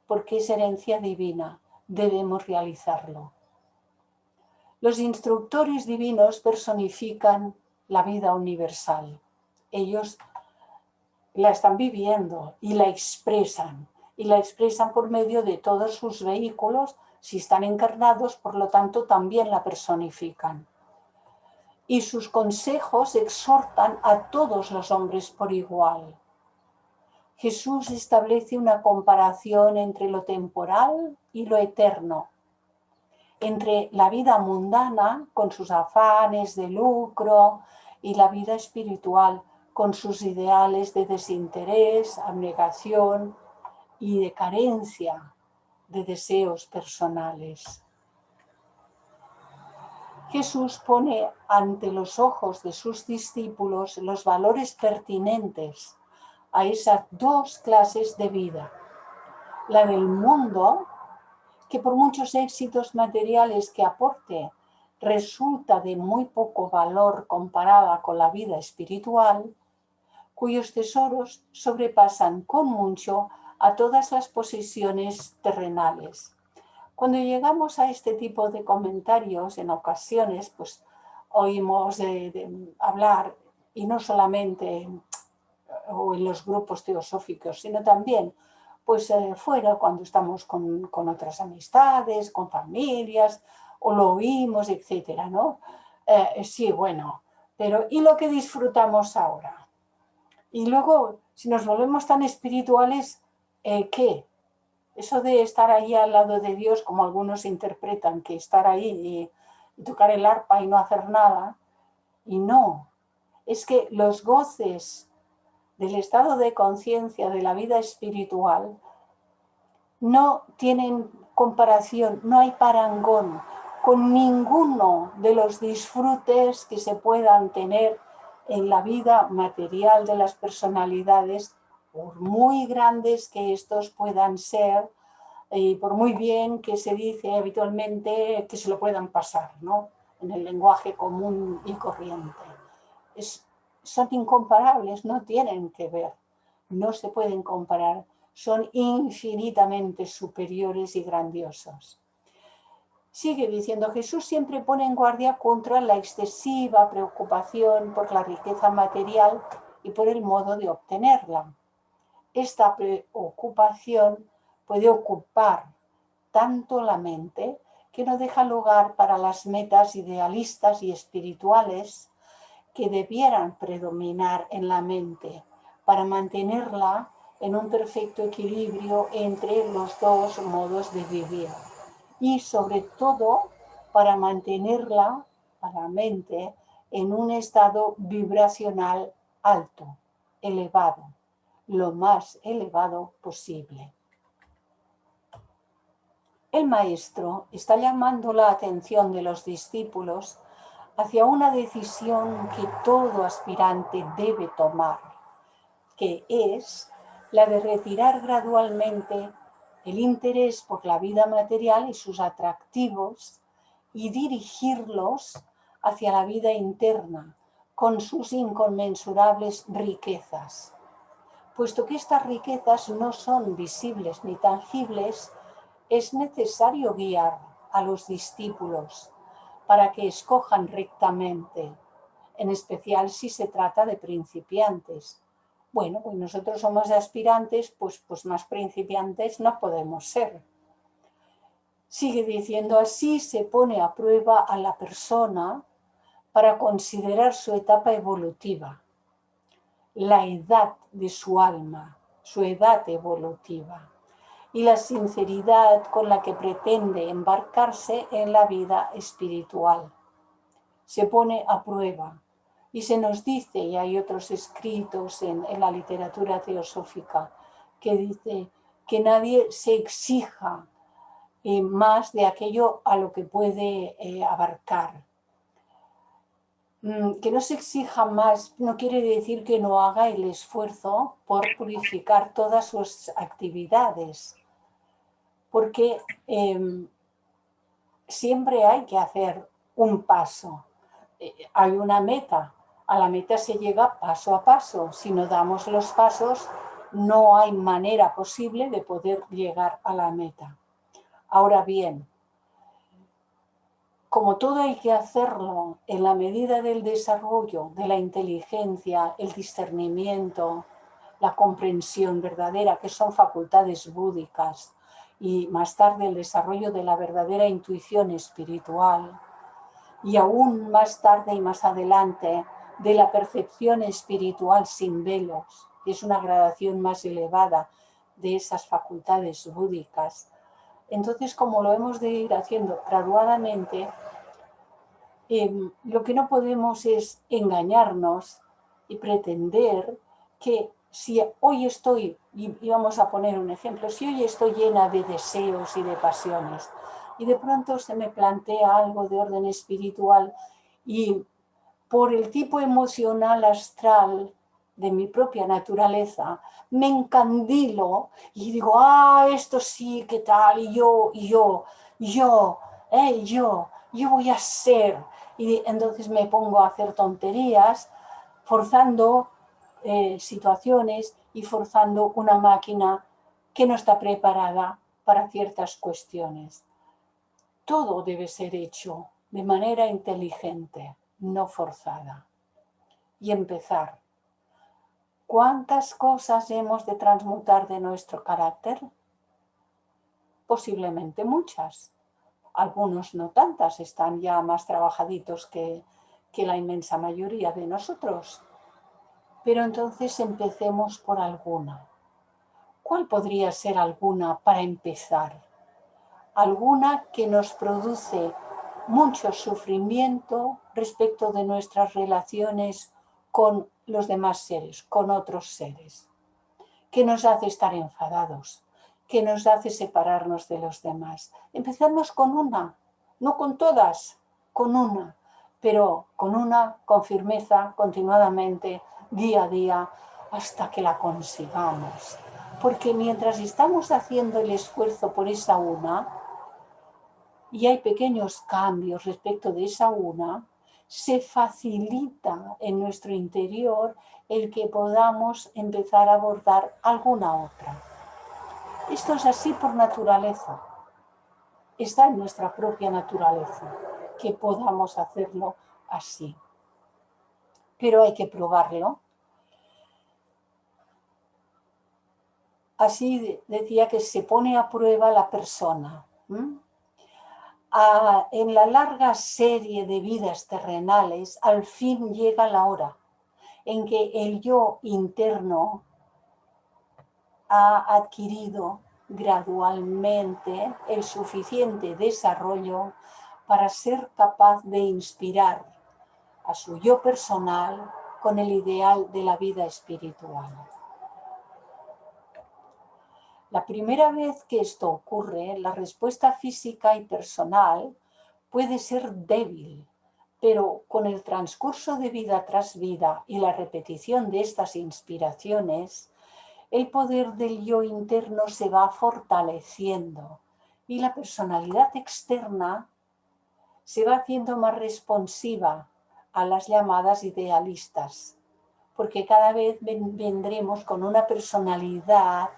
porque es herencia divina, debemos realizarlo. Los instructores divinos personifican la vida universal. Ellos la están viviendo y la expresan por medio de todos sus vehículos. Si están encarnados, por lo tanto, también la personifican. Y sus consejos exhortan a todos los hombres por igual. Jesús establece una comparación entre lo temporal y lo eterno, entre la vida mundana con sus afanes de lucro y la vida espiritual con sus ideales de desinterés, abnegación y de carencia de deseos personales. Jesús pone ante los ojos de sus discípulos los valores pertinentes a esas dos clases de vida. La del mundo, que por muchos éxitos materiales que aporte, resulta de muy poco valor comparada con la vida espiritual, cuyos tesoros sobrepasan con mucho a todas las posesiones terrenales. Cuando llegamos a este tipo de comentarios, en ocasiones, pues oímos de hablar, y no solamente o en los grupos teosóficos, sino también pues fuera cuando estamos con otras amistades, con familias, o lo oímos, etcétera, ¿no? Sí, bueno, pero ¿y lo que disfrutamos ahora? Y luego, si nos volvemos tan espirituales, ¿Qué? Eso de estar ahí al lado de Dios, como algunos interpretan, que estar ahí y tocar el arpa y no hacer nada, y no, es que los goces del estado de conciencia de la vida espiritual no tienen comparación, no hay parangón con ninguno de los disfrutes que se puedan tener en la vida material de las personalidades, por muy grandes que estos puedan ser y por muy bien que se dice habitualmente que se lo puedan pasar, ¿no? En el lenguaje común y corriente. Son incomparables, no tienen que ver, no se pueden comparar, son infinitamente superiores y grandiosos. Sigue diciendo, Jesús siempre pone en guardia contra la excesiva preocupación por la riqueza material y por el modo de obtenerla. Esta preocupación puede ocupar tanto la mente que no deja lugar para las metas idealistas y espirituales que debieran predominar en la mente para mantenerla en un perfecto equilibrio entre los dos modos de vivir y sobre todo para mantenerla, a la mente, en un estado vibracional alto, elevado, lo más elevado posible. El maestro está llamando la atención de los discípulos hacia una decisión que todo aspirante debe tomar, que es la de retirar gradualmente el interés por la vida material y sus atractivos y dirigirlos hacia la vida interna con sus inconmensurables riquezas. Puesto que estas riquezas no son visibles ni tangibles, es necesario guiar a los discípulos para que escojan rectamente, en especial si se trata de principiantes. Bueno, pues nosotros somos aspirantes, pues más principiantes no podemos ser. Sigue diciendo, así se pone a prueba a la persona para considerar su etapa evolutiva, la edad de su alma, su edad evolutiva, y la sinceridad con la que pretende embarcarse en la vida espiritual. Se pone a prueba y se nos dice, y hay otros escritos en la literatura teosófica, que dice que nadie se exija más de aquello a lo que puede abarcar. Que no se exija más no quiere decir que no haga el esfuerzo por purificar todas sus actividades, porque siempre hay que hacer un paso. Hay una meta, a la meta se llega paso a paso. Si no damos los pasos, no hay manera posible de poder llegar a la meta. Ahora bien, como todo hay que hacerlo en la medida del desarrollo de la inteligencia, el discernimiento, la comprensión verdadera, que son facultades búdicas, y más tarde el desarrollo de la verdadera intuición espiritual, y aún más tarde y más adelante de la percepción espiritual sin velos, que es una gradación más elevada de esas facultades búdicas. Entonces, como lo hemos de ir haciendo graduadamente, lo que no podemos es engañarnos y pretender que si hoy estoy, y vamos a poner un ejemplo, si hoy estoy llena de deseos y de pasiones, y de pronto se me plantea algo de orden espiritual y por el tipo emocional astral de mi propia naturaleza, me encandilo y digo, esto sí, ¿qué tal? Y yo voy a ser. Y entonces me pongo a hacer tonterías, forzando situaciones y forzando una máquina que no está preparada para ciertas cuestiones. Todo debe ser hecho de manera inteligente, no forzada. Y empezar. ¿Cuántas cosas hemos de transmutar de nuestro carácter? Posiblemente muchas. Algunos no tantas, están ya más trabajaditos que la inmensa mayoría de nosotros. Pero entonces empecemos por alguna. ¿Cuál podría ser alguna para empezar? Alguna que nos produce mucho sufrimiento respecto de nuestras relaciones con los demás seres, con otros seres, que nos hace estar enfadados, que nos hace separarnos de los demás. Empezamos con una, no con todas, con una, pero con una, con firmeza, continuadamente, día a día, hasta que la consigamos. Porque mientras estamos haciendo el esfuerzo por esa una, y hay pequeños cambios respecto de esa una, se facilita en nuestro interior el que podamos empezar a abordar alguna otra. Esto es así por naturaleza. Está en nuestra propia naturaleza que podamos hacerlo así. Pero hay que probarlo. Así decía que se pone a prueba la persona. En la larga serie de vidas terrenales, al fin llega la hora en que el yo interno ha adquirido gradualmente el suficiente desarrollo para ser capaz de inspirar a su yo personal con el ideal de la vida espiritual. La primera vez que esto ocurre, la respuesta física y personal puede ser débil, pero con el transcurso de vida tras vida y la repetición de estas inspiraciones, el poder del yo interno se va fortaleciendo y la personalidad externa se va haciendo más responsiva a las llamadas idealistas, porque cada vez vendremos con una personalidad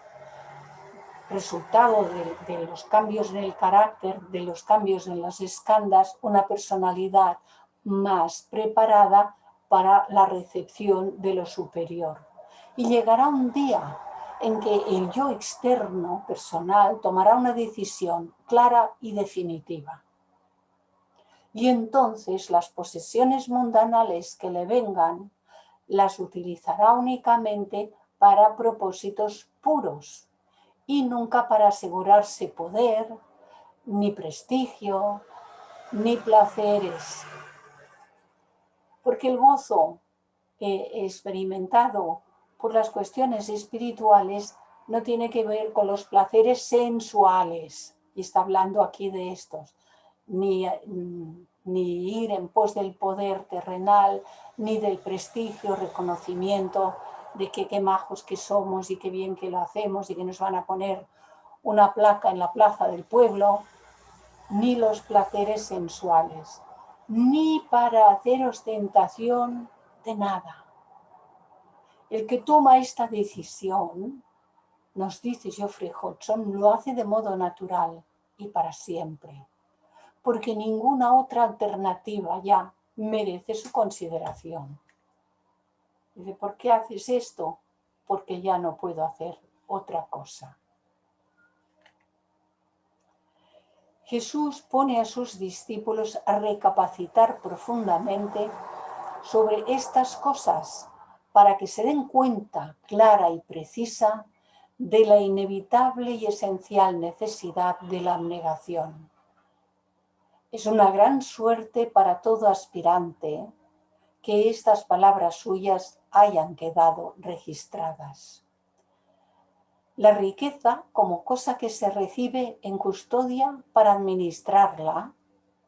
resultado de los cambios en el carácter, de los cambios en las escandas, una personalidad más preparada para la recepción de lo superior. Y llegará un día en que el yo externo, personal, tomará una decisión clara y definitiva. Y entonces las posesiones mundanales que le vengan las utilizará únicamente para propósitos puros y nunca para asegurarse poder, ni prestigio, ni placeres. Porque el gozo experimentado por las cuestiones espirituales no tiene que ver con los placeres sensuales, y está hablando aquí de estos, ni ir en pos del poder terrenal, ni del prestigio, reconocimiento de que qué majos que somos y qué bien que lo hacemos y que nos van a poner una placa en la plaza del pueblo, ni los placeres sensuales, ni para hacer ostentación de nada. El que toma esta decisión, nos dice Geoffrey Hodgson, lo hace de modo natural y para siempre, porque ninguna otra alternativa ya merece su consideración. Dice, ¿por qué haces esto? Porque ya no puedo hacer otra cosa. Jesús pone a sus discípulos a recapacitar profundamente sobre estas cosas para que se den cuenta clara y precisa de la inevitable y esencial necesidad de la abnegación. Es una gran suerte para todo aspirante que estas palabras suyas hayan quedado registradas. La riqueza, como cosa que se recibe en custodia para administrarla,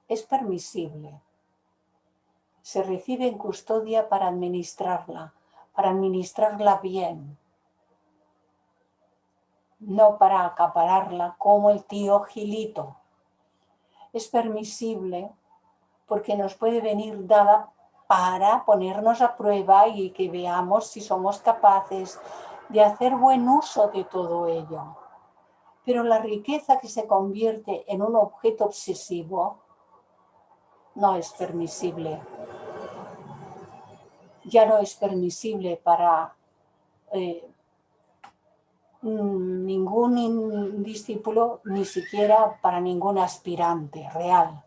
es permisible. Se recibe en custodia para administrarla bien, no para acapararla como el tío Gilito. Es permisible porque nos puede venir dada para ponernos a prueba y que veamos si somos capaces de hacer buen uso de todo ello. Pero la riqueza que se convierte en un objeto obsesivo no es permisible. Ya no es permisible para ningún discípulo, ni siquiera para ningún aspirante real.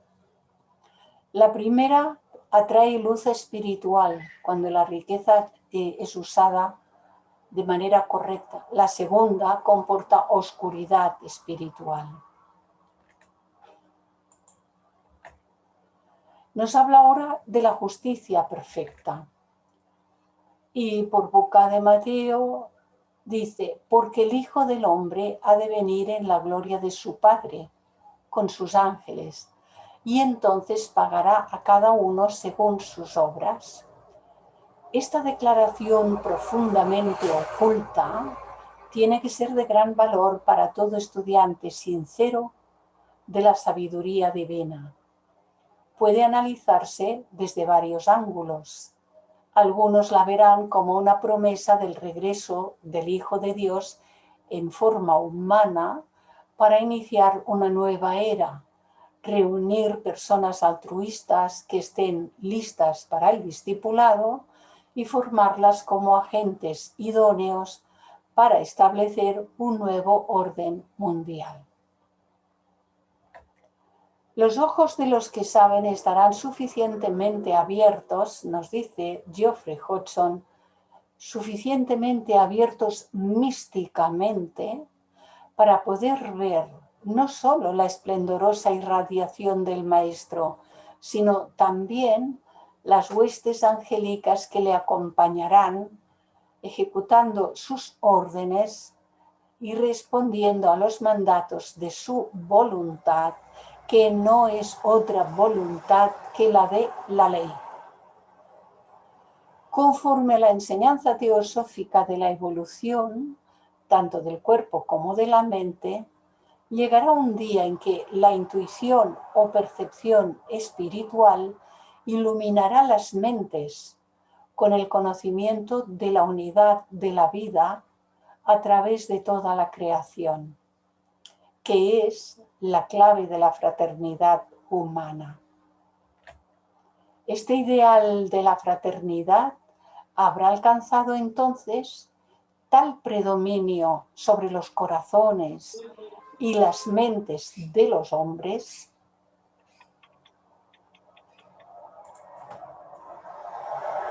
La primera atrae luz espiritual cuando la riqueza es usada de manera correcta. La segunda comporta oscuridad espiritual. Nos habla ahora de la justicia perfecta. Y por boca de Mateo dice, porque el Hijo del Hombre ha de venir en la gloria de su Padre, con sus ángeles, y entonces pagará a cada uno según sus obras. Esta declaración profundamente oculta tiene que ser de gran valor para todo estudiante sincero de la sabiduría divina. Puede analizarse desde varios ángulos. Algunos la verán como una promesa del regreso del Hijo de Dios en forma humana para iniciar una nueva era, reunir personas altruistas que estén listas para el discipulado y formarlas como agentes idóneos para establecer un nuevo orden mundial. Los ojos de los que saben estarán suficientemente abiertos, nos dice Geoffrey Hodgson, suficientemente abiertos místicamente para poder ver no solo la esplendorosa irradiación del Maestro, sino también las huestes angélicas que le acompañarán, ejecutando sus órdenes y respondiendo a los mandatos de su voluntad, que no es otra voluntad que la de la ley. Conforme a la enseñanza teosófica de la evolución, tanto del cuerpo como de la mente, llegará un día en que la intuición o percepción espiritual iluminará las mentes con el conocimiento de la unidad de la vida a través de toda la creación, que es la clave de la fraternidad humana. Este ideal de la fraternidad habrá alcanzado entonces tal predominio sobre los corazones y las mentes de los hombres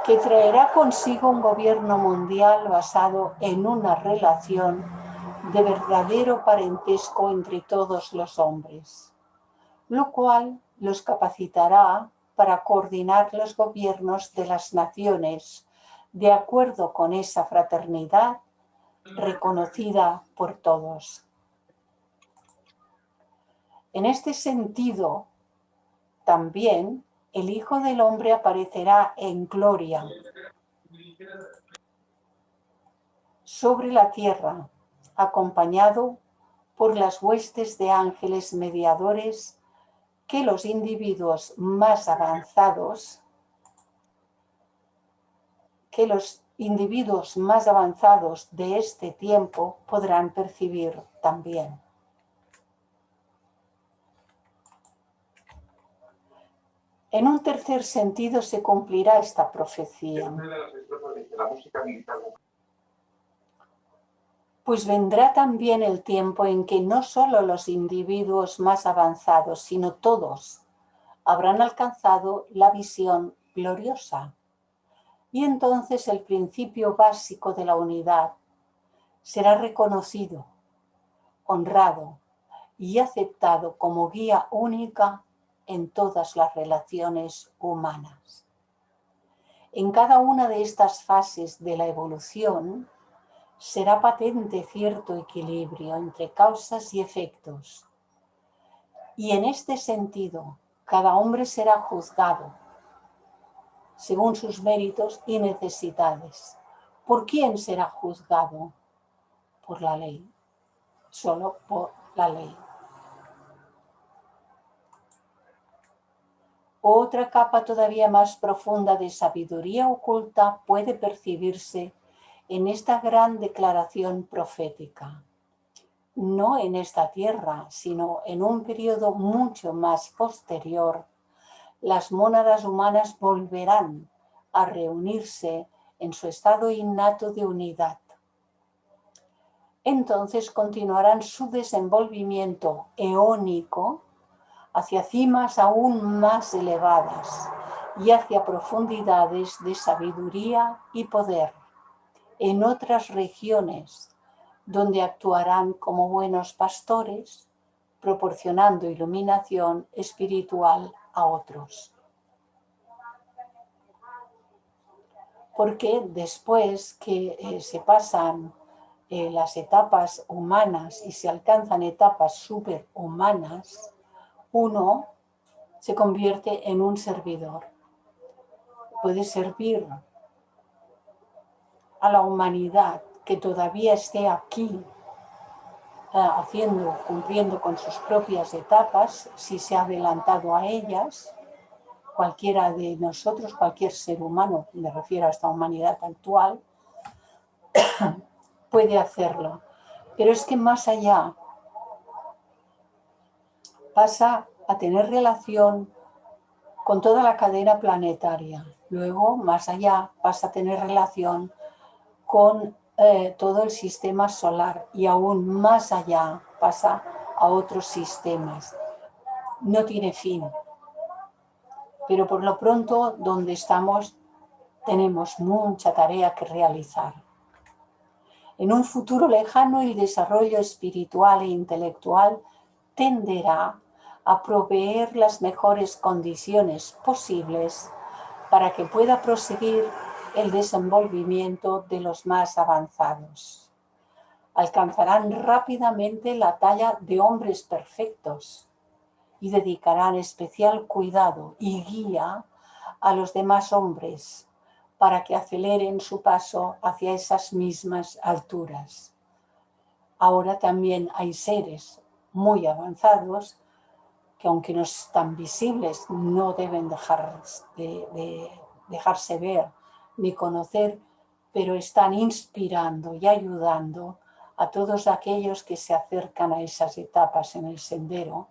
que traerá consigo un gobierno mundial basado en una relación de verdadero parentesco entre todos los hombres, lo cual los capacitará para coordinar los gobiernos de las naciones de acuerdo con esa fraternidad reconocida por todos. En este sentido, también el Hijo del Hombre aparecerá en gloria sobre la tierra, acompañado por las huestes de ángeles mediadores que los individuos más avanzados de este tiempo podrán percibir también. En un tercer sentido se cumplirá esta profecía. Pues vendrá también el tiempo en que no solo los individuos más avanzados, sino todos, habrán alcanzado la visión gloriosa. Y entonces el principio básico de la unidad será reconocido, honrado y aceptado como guía única en todas las relaciones humanas. En cada una de estas fases de la evolución será patente cierto equilibrio entre causas y efectos. Y en este sentido, cada hombre será juzgado según sus méritos y necesidades. ¿Por quién será juzgado? Por la ley, solo por la ley. Otra capa todavía más profunda de sabiduría oculta puede percibirse en esta gran declaración profética. No en esta tierra, sino en un periodo mucho más posterior, las mónadas humanas volverán a reunirse en su estado innato de unidad. Entonces continuarán su desenvolvimiento eónico hacia cimas aún más elevadas y hacia profundidades de sabiduría y poder, en otras regiones donde actuarán como buenos pastores, proporcionando iluminación espiritual a otros. Porque después que se pasan las etapas humanas y se alcanzan etapas superhumanas, uno se convierte en un servidor. Puede servir a la humanidad que todavía esté aquí cumpliendo con sus propias etapas, si se ha adelantado a ellas. Cualquiera de nosotros, cualquier ser humano, me refiero a esta humanidad actual, puede hacerlo. Pero es que más allá pasa a tener relación con toda la cadena planetaria. Luego, más allá, pasa a tener relación con todo el sistema solar y aún más allá pasa a otros sistemas. No tiene fin. Pero por lo pronto, donde estamos, tenemos mucha tarea que realizar. En un futuro lejano, el desarrollo espiritual e intelectual tenderá a proveer las mejores condiciones posibles para que pueda proseguir el desenvolvimiento de los más avanzados. Alcanzarán rápidamente la talla de hombres perfectos y dedicarán especial cuidado y guía a los demás hombres para que aceleren su paso hacia esas mismas alturas. Ahora también hay seres muy avanzados que, aunque no están visibles, no deben dejarse ver ni conocer, pero están inspirando y ayudando a todos aquellos que se acercan a esas etapas en el sendero,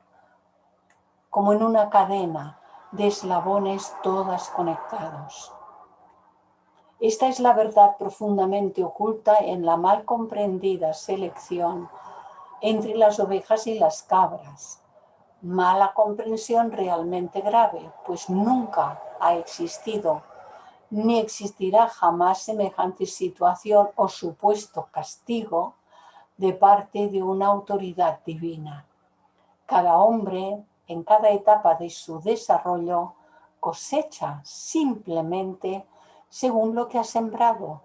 como en una cadena de eslabones todas conectados. Esta es la verdad profundamente oculta en la mal comprendida selección entre las ovejas y las cabras. Mala comprensión realmente grave, pues nunca ha existido ni existirá jamás semejante situación o supuesto castigo de parte de una autoridad divina. Cada hombre, en cada etapa de su desarrollo, cosecha simplemente según lo que ha sembrado.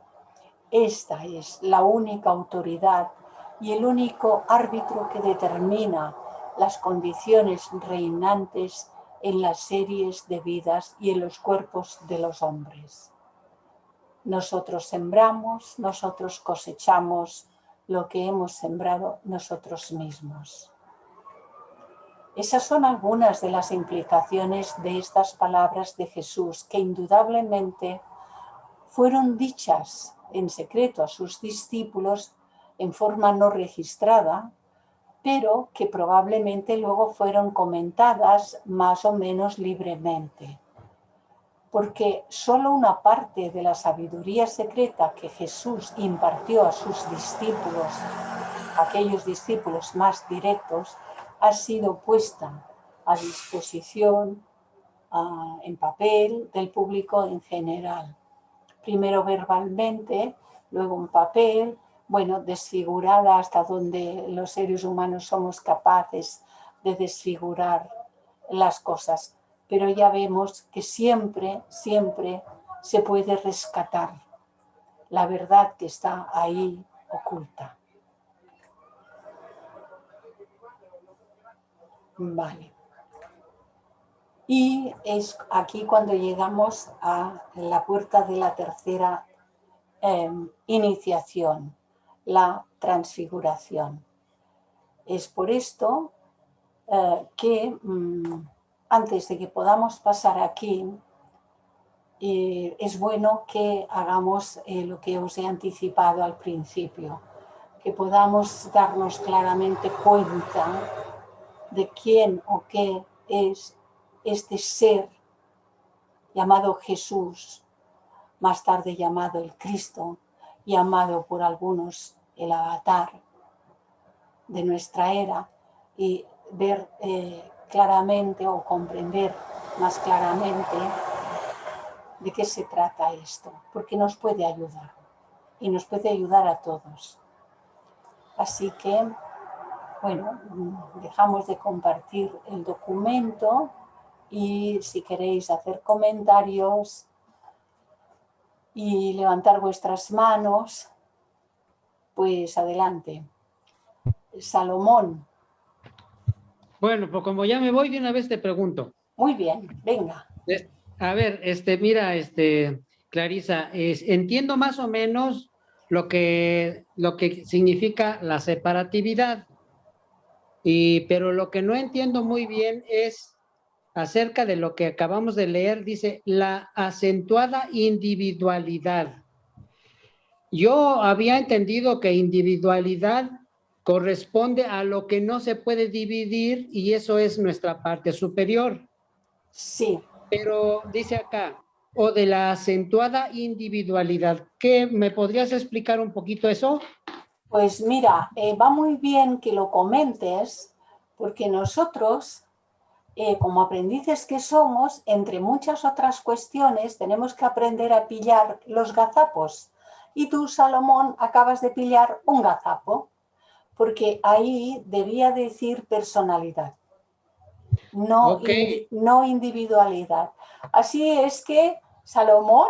Esta es la única autoridad y el único árbitro que determina las condiciones reinantes en las series de vidas y en los cuerpos de los hombres. Nosotros sembramos, nosotros cosechamos lo que hemos sembrado nosotros mismos. Esas son algunas de las implicaciones de estas palabras de Jesús, que indudablemente fueron dichas en secreto a sus discípulos en forma no registrada, pero que probablemente luego fueron comentadas más o menos libremente. Porque solo una parte de la sabiduría secreta que Jesús impartió a sus discípulos, aquellos discípulos más directos, ha sido puesta a disposición en papel del público en general. Primero verbalmente, luego en papel, desfigurada hasta donde los seres humanos somos capaces de desfigurar las cosas. Pero ya vemos que siempre se puede rescatar la verdad que está ahí oculta. Vale. Y es aquí cuando llegamos a la puerta de la tercera iniciación, la transfiguración. Es por esto que antes de que podamos pasar aquí, es bueno que hagamos lo que os he anticipado al principio, que podamos darnos claramente cuenta de quién o qué es este ser llamado Jesús, más tarde llamado el Cristo, llamado por algunos el avatar de nuestra era, y ver claramente o comprender más claramente de qué se trata esto, porque nos puede ayudar. y nos puede ayudar a todos. Así que, bueno, dejamos de compartir el documento y si queréis hacer comentarios y levantar vuestras manos, pues adelante. Salomón. Bueno, pues como ya me voy, de una vez te pregunto. Muy bien, venga. A ver, mira, Clarisa, entiendo más o menos lo que significa la separatividad, pero lo que no entiendo muy bien es acerca de lo que acabamos de leer, dice la acentuada individualidad. Yo había entendido que individualidad corresponde a lo que no se puede dividir y eso es nuestra parte superior. Sí. Pero dice acá, o de la acentuada individualidad. ¿Qué me podrías explicar un poquito eso? Pues mira, va muy bien que lo comentes porque nosotros, como aprendices que somos, entre muchas otras cuestiones, tenemos que aprender a pillar los gazapos. Y tú, Salomón, acabas de pillar un gazapo, porque ahí debía decir personalidad, no, Okay. no individualidad. Así es que, Salomón,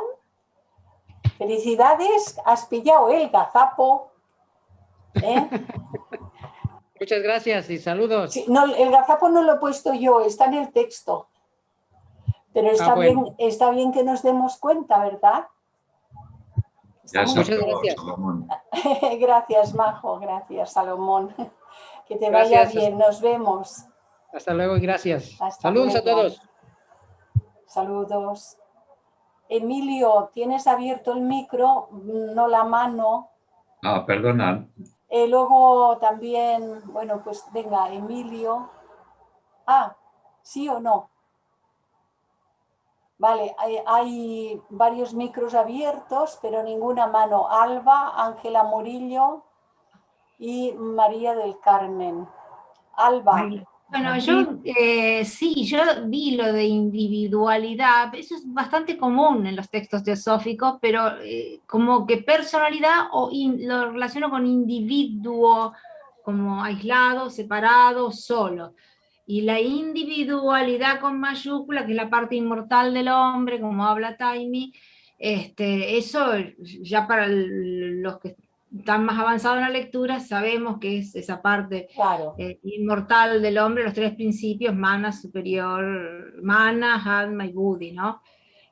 felicidades, has pillado el gazapo. Muchas gracias y saludos. Sí, no, el gazapo no lo he puesto yo, está en el texto. Pero bueno. Está bien que nos demos cuenta, ¿verdad? Ya muchas gracias. Salomón. Gracias, Majo, gracias, Salomón. Que te Gracias. vaya bien, nos vemos. Hasta luego y gracias. Hasta Saludos luego. a todos. Saludos. Emilio, ¿tienes abierto el micro? No la mano. Ah, perdona. Luego también, bueno, pues venga, Emilio. Ah, ¿sí o no? Vale, hay varios micros abiertos, pero ninguna mano. Alba, Ángela Murillo y María del Carmen. Alba. Bueno, yo sí, yo vi lo de individualidad, eso es bastante común en los textos teosóficos, pero como que personalidad lo relaciono con individuo, como aislado, separado, solo. Y la individualidad con mayúscula, que es la parte inmortal del hombre, como habla Taimi, eso ya para los que están más avanzados en la lectura, sabemos que es esa parte claro. Inmortal del hombre, los tres principios, mana, superior, mana, atma y buddhi, ¿no?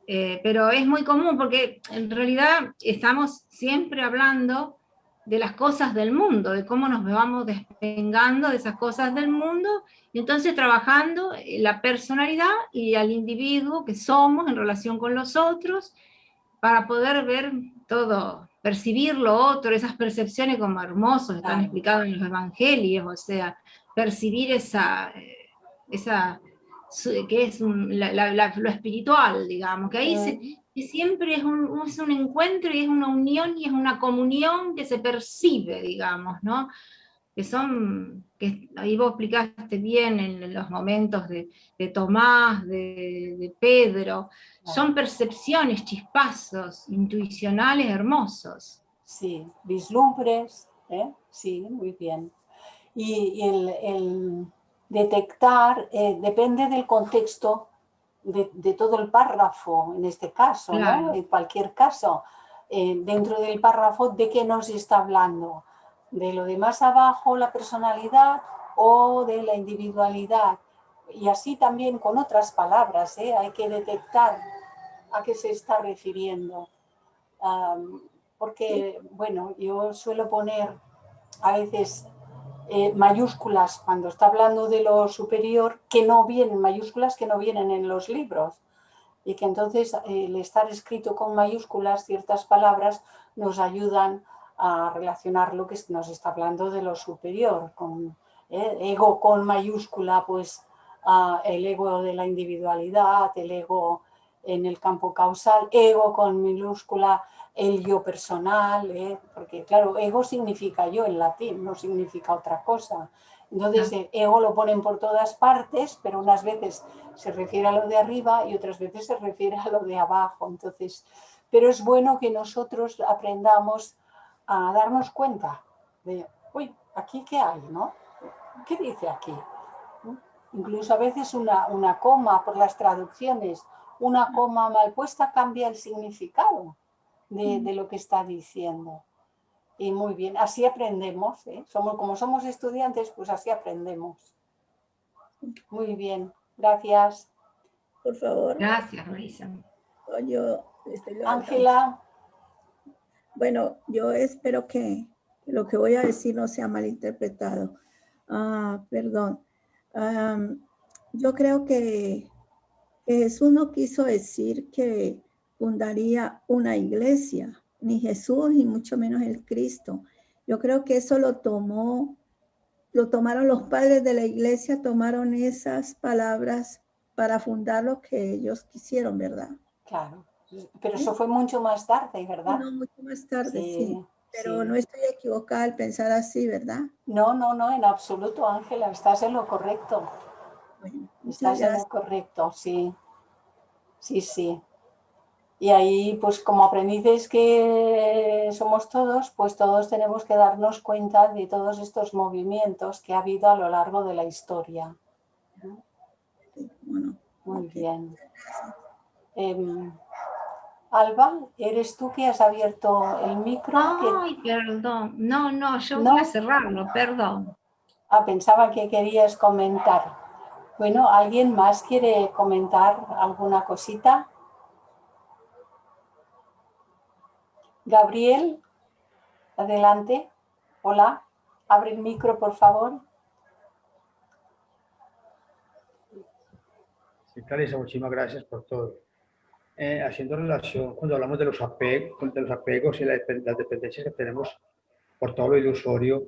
Pero es muy común porque en realidad estamos siempre hablando de las cosas del mundo, de cómo nos vamos despegando de esas cosas del mundo, y entonces trabajando la personalidad y al individuo que somos en relación con los otros, para poder ver todo, percibir lo otro, esas percepciones como hermosos, están explicados en los evangelios, o sea, percibir esa que es lo espiritual, digamos, que ahí que siempre es un encuentro y es una unión y es una comunión que se percibe, digamos, ¿no? Que ahí vos explicaste bien en los momentos de Tomás, de Pedro, son percepciones, chispazos intuicionales hermosos. Sí, vislumbres, sí, muy bien. Y el detectar depende del contexto de todo el párrafo, en este caso, claro. ¿No? En cualquier caso, dentro del párrafo, ¿de qué nos está hablando? ¿De lo de más abajo, la personalidad, o de la individualidad? Y así también con otras palabras, hay que detectar a qué se está refiriendo. Porque, bueno, yo suelo poner a veces mayúsculas cuando está hablando de lo superior, que no vienen, mayúsculas que no vienen en los libros. Y que entonces el estar escrito con mayúsculas, ciertas palabras, nos ayudan a relacionar lo que nos está hablando de lo superior. Con ego con mayúscula, pues el ego de la individualidad, el ego en el campo causal, ego con minúscula, el yo personal, porque claro, ego significa yo en latín, no significa otra cosa. Entonces el ego lo ponen por todas partes, pero unas veces se refiere a lo de arriba y otras veces se refiere a lo de abajo. Entonces, pero es bueno que nosotros aprendamos a darnos cuenta de, uy, ¿aquí qué hay, no? ¿Qué dice aquí? ¿No? Incluso a veces una coma por las traducciones, una coma mal puesta cambia el significado de lo que está diciendo. Y muy bien, así aprendemos, ¿eh? Como somos estudiantes, pues así aprendemos. Muy bien, gracias. Por favor. Gracias, Marisa. Yo estoy levantando. Ángela. Bueno, yo espero que lo que voy a decir no sea malinterpretado. Perdón. Yo creo que Jesús no quiso decir que fundaría una iglesia, ni Jesús, ni mucho menos el Cristo. Yo creo que eso lo tomaron los padres de la iglesia, tomaron esas palabras para fundar lo que ellos quisieron, ¿verdad? Claro, pero eso fue mucho más tarde, ¿verdad? No, mucho más tarde, Sí. Pero sí. no estoy equivocada al pensar así, ¿verdad? No, en absoluto, Ángela, estás en lo correcto. Bueno, Estás en lo correcto, sí. Sí. Y ahí, pues como aprendices que somos todos, pues todos tenemos que darnos cuenta de todos estos movimientos que ha habido a lo largo de la historia. Bueno, muy bien. Alba, ¿eres tú que has abierto el micro? Ay, perdón. No, yo voy a cerrarlo, perdón. Pensaba que querías comentar. Bueno, ¿alguien más quiere comentar alguna cosita? Gabriel, adelante. Hola, abre el micro, por favor. Sí, Clarisa, muchísimas gracias por todo. Haciendo relación, cuando hablamos de los apegos y las dependencias que tenemos por todo lo ilusorio,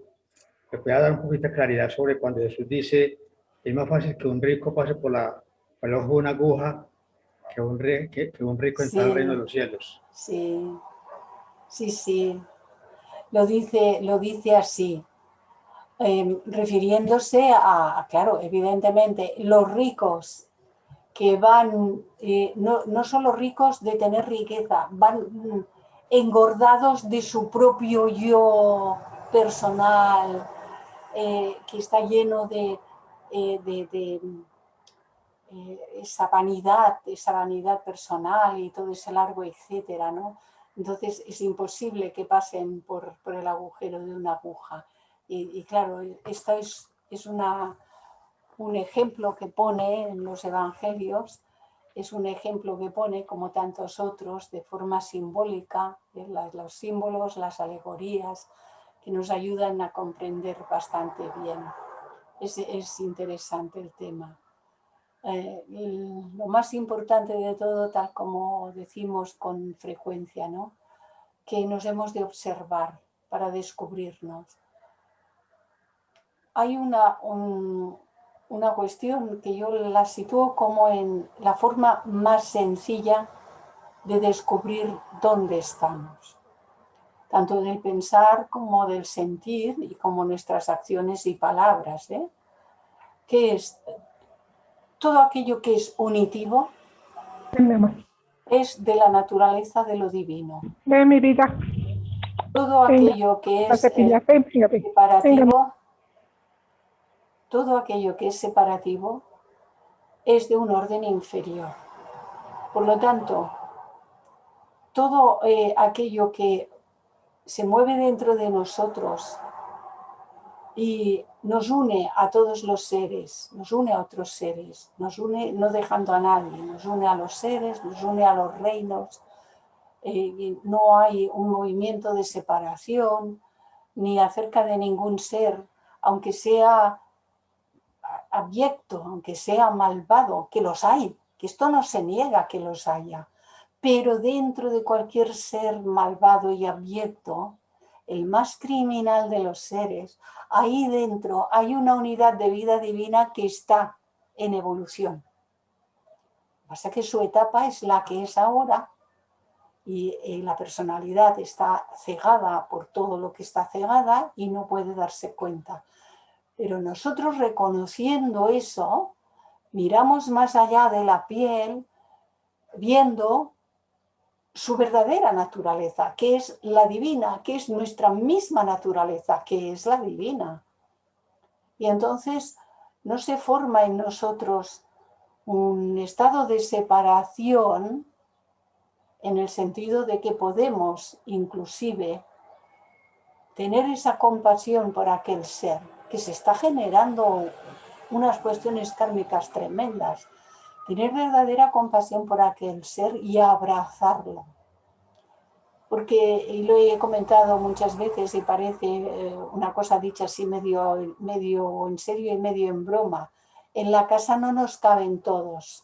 me puede dar un poquito de claridad sobre cuando Jesús dice, es más fácil que un rico pase por el ojo de una aguja que un rico entrar al reino de los cielos. Sí. Lo dice así, refiriéndose a, claro, evidentemente, los ricos que van, no solo ricos de tener riqueza, van engordados de su propio yo personal, que está lleno de esa vanidad personal y todo ese largo etcétera, ¿no? Entonces es imposible que pasen por el agujero de una aguja. Y claro, esto es un ejemplo que pone en los evangelios, es un ejemplo que pone, como tantos otros, de forma simbólica, los símbolos, las alegorías, que nos ayudan a comprender bastante bien. Es interesante el tema. Lo más importante de todo, tal como decimos con frecuencia, ¿no? Que nos hemos de observar para descubrirnos. Hay una cuestión que yo la sitúo como en la forma más sencilla de descubrir dónde estamos, tanto del pensar como del sentir y como nuestras acciones y palabras, ¿eh? Que es todo aquello que es unitivo, es de la naturaleza de lo divino. Mi vida. Todo aquello que es separativo, es de un orden inferior. Por lo tanto, todo aquello que se mueve dentro de nosotros y nos une a todos los seres, nos une a otros seres, nos une no dejando a nadie, nos une a los seres, nos une a los reinos. No hay un movimiento de separación ni acerca de ningún ser, aunque sea abyecto, aunque sea malvado, que los hay, que esto no se niega que los haya, pero dentro de cualquier ser malvado y abyecto, el más criminal de los seres, ahí dentro hay una unidad de vida divina que está en evolución. Lo que pasa es que su etapa es la que es ahora y la personalidad está cegada por todo lo que está cegada y no puede darse cuenta. Pero nosotros, reconociendo eso, miramos más allá de la piel, viendo su verdadera naturaleza, que es la divina, que es nuestra misma naturaleza, que es la divina. Y entonces no se forma en nosotros un estado de separación en el sentido de que podemos inclusive tener esa compasión por aquel ser que se está generando unas cuestiones kármicas tremendas, tener verdadera compasión por aquel ser y abrazarlo. Porque, y lo he comentado muchas veces y parece una cosa dicha así medio en serio y medio en broma, en la casa no nos caben todos,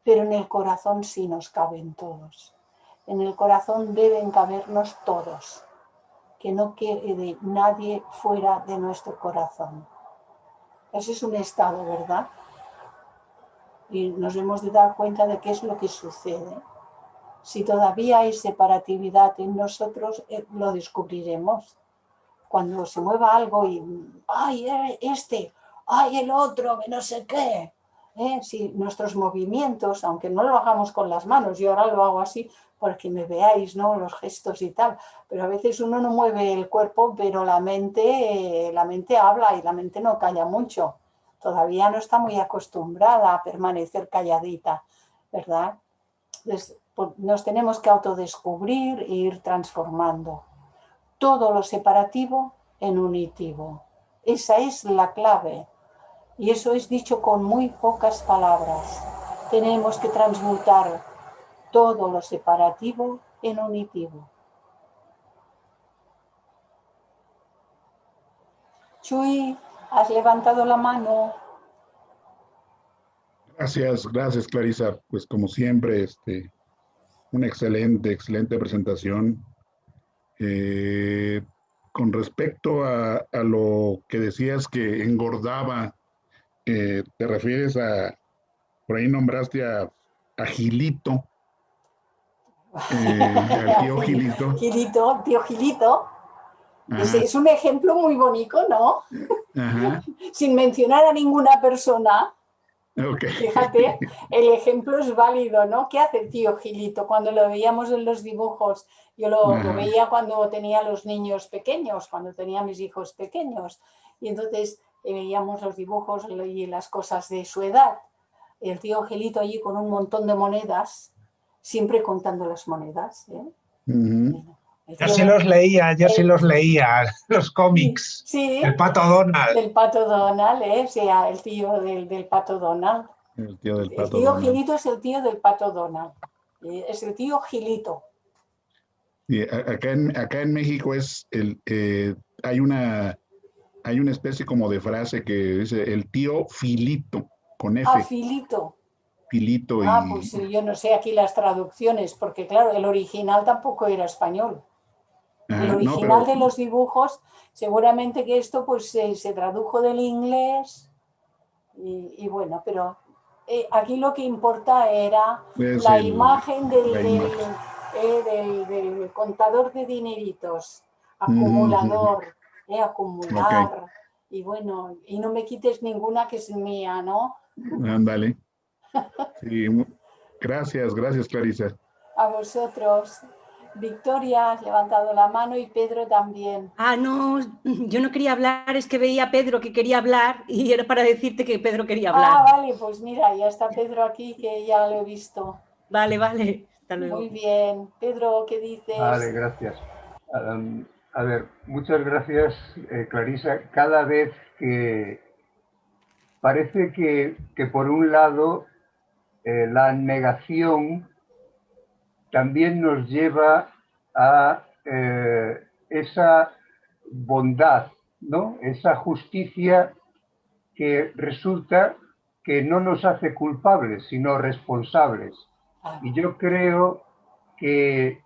pero en el corazón sí nos caben todos. En el corazón deben cabernos todos, que no quede nadie fuera de nuestro corazón. Ese es un estado, ¿verdad? Y nos hemos de dar cuenta de qué es lo que sucede. Si todavía hay separatividad en nosotros, lo descubriremos. Cuando se mueva algo y, ¡ay, este! ¡Ay, el otro! ¡Que no sé qué! Si nuestros movimientos, aunque no lo hagamos con las manos, yo ahora lo hago así porque me veáis, ¿no? Los gestos y tal, pero a veces uno no mueve el cuerpo, pero la mente habla y la mente no calla mucho. Todavía no está muy acostumbrada a permanecer calladita, ¿verdad? Entonces, nos tenemos que autodescubrir e ir transformando todo lo separativo en unitivo. Esa es la clave. Y eso es dicho con muy pocas palabras. Tenemos que transmutar todo lo separativo en unitivo. Chuy, has levantado la mano. Gracias, Clarisa. Pues como siempre, una excelente presentación. Con respecto a lo que decías que engordaba, te refieres por ahí nombraste a Gilito, al tío Gilito. Tío Gilito. Es un ejemplo muy bonito, ¿no? Ajá. Sin mencionar a ninguna persona. Okay. Fíjate, el ejemplo es válido, ¿no? ¿Qué hace el tío Gilito? Cuando lo veíamos en los dibujos, yo lo veía cuando tenía los niños pequeños, cuando tenía mis hijos pequeños, y entonces veíamos los dibujos y las cosas de su edad. El tío Gilito allí con un montón de monedas, siempre contando las monedas, ¿eh? Yo sí los leía, los cómics. Sí, el Pato Donald. El Pato Donald, o sea, el tío del Pato Donald. El tío del Pato tío Donald. Gilito es el tío del Pato Donald. Es el tío Gilito. Y acá en México hay una especie como de frase que dice el tío Filito, con F. Filito. Filito y... Pues yo no sé aquí las traducciones, porque claro, el original tampoco era español. El original de los dibujos, seguramente que esto pues se tradujo del inglés y bueno, pero aquí lo que importa era la imagen del contador de dineritos, acumulador, acumular, okay. Y bueno, y no me quites ninguna que es mía, ¿no? Ándale. Sí, gracias, Clarisa. A vosotros. Victoria, has levantado la mano y Pedro también. No, yo no quería hablar, es que veía a Pedro que quería hablar y era para decirte que Pedro quería hablar. Vale, pues mira, ya está Pedro aquí, que ya lo he visto. Vale, hasta luego. Muy bien. Pedro, ¿qué dices? Vale, gracias. A ver, muchas gracias, Clarisa. Cada vez que parece que por un lado la negación también nos lleva a esa bondad, ¿no? Esa justicia que resulta que no nos hace culpables, sino responsables. Y yo creo que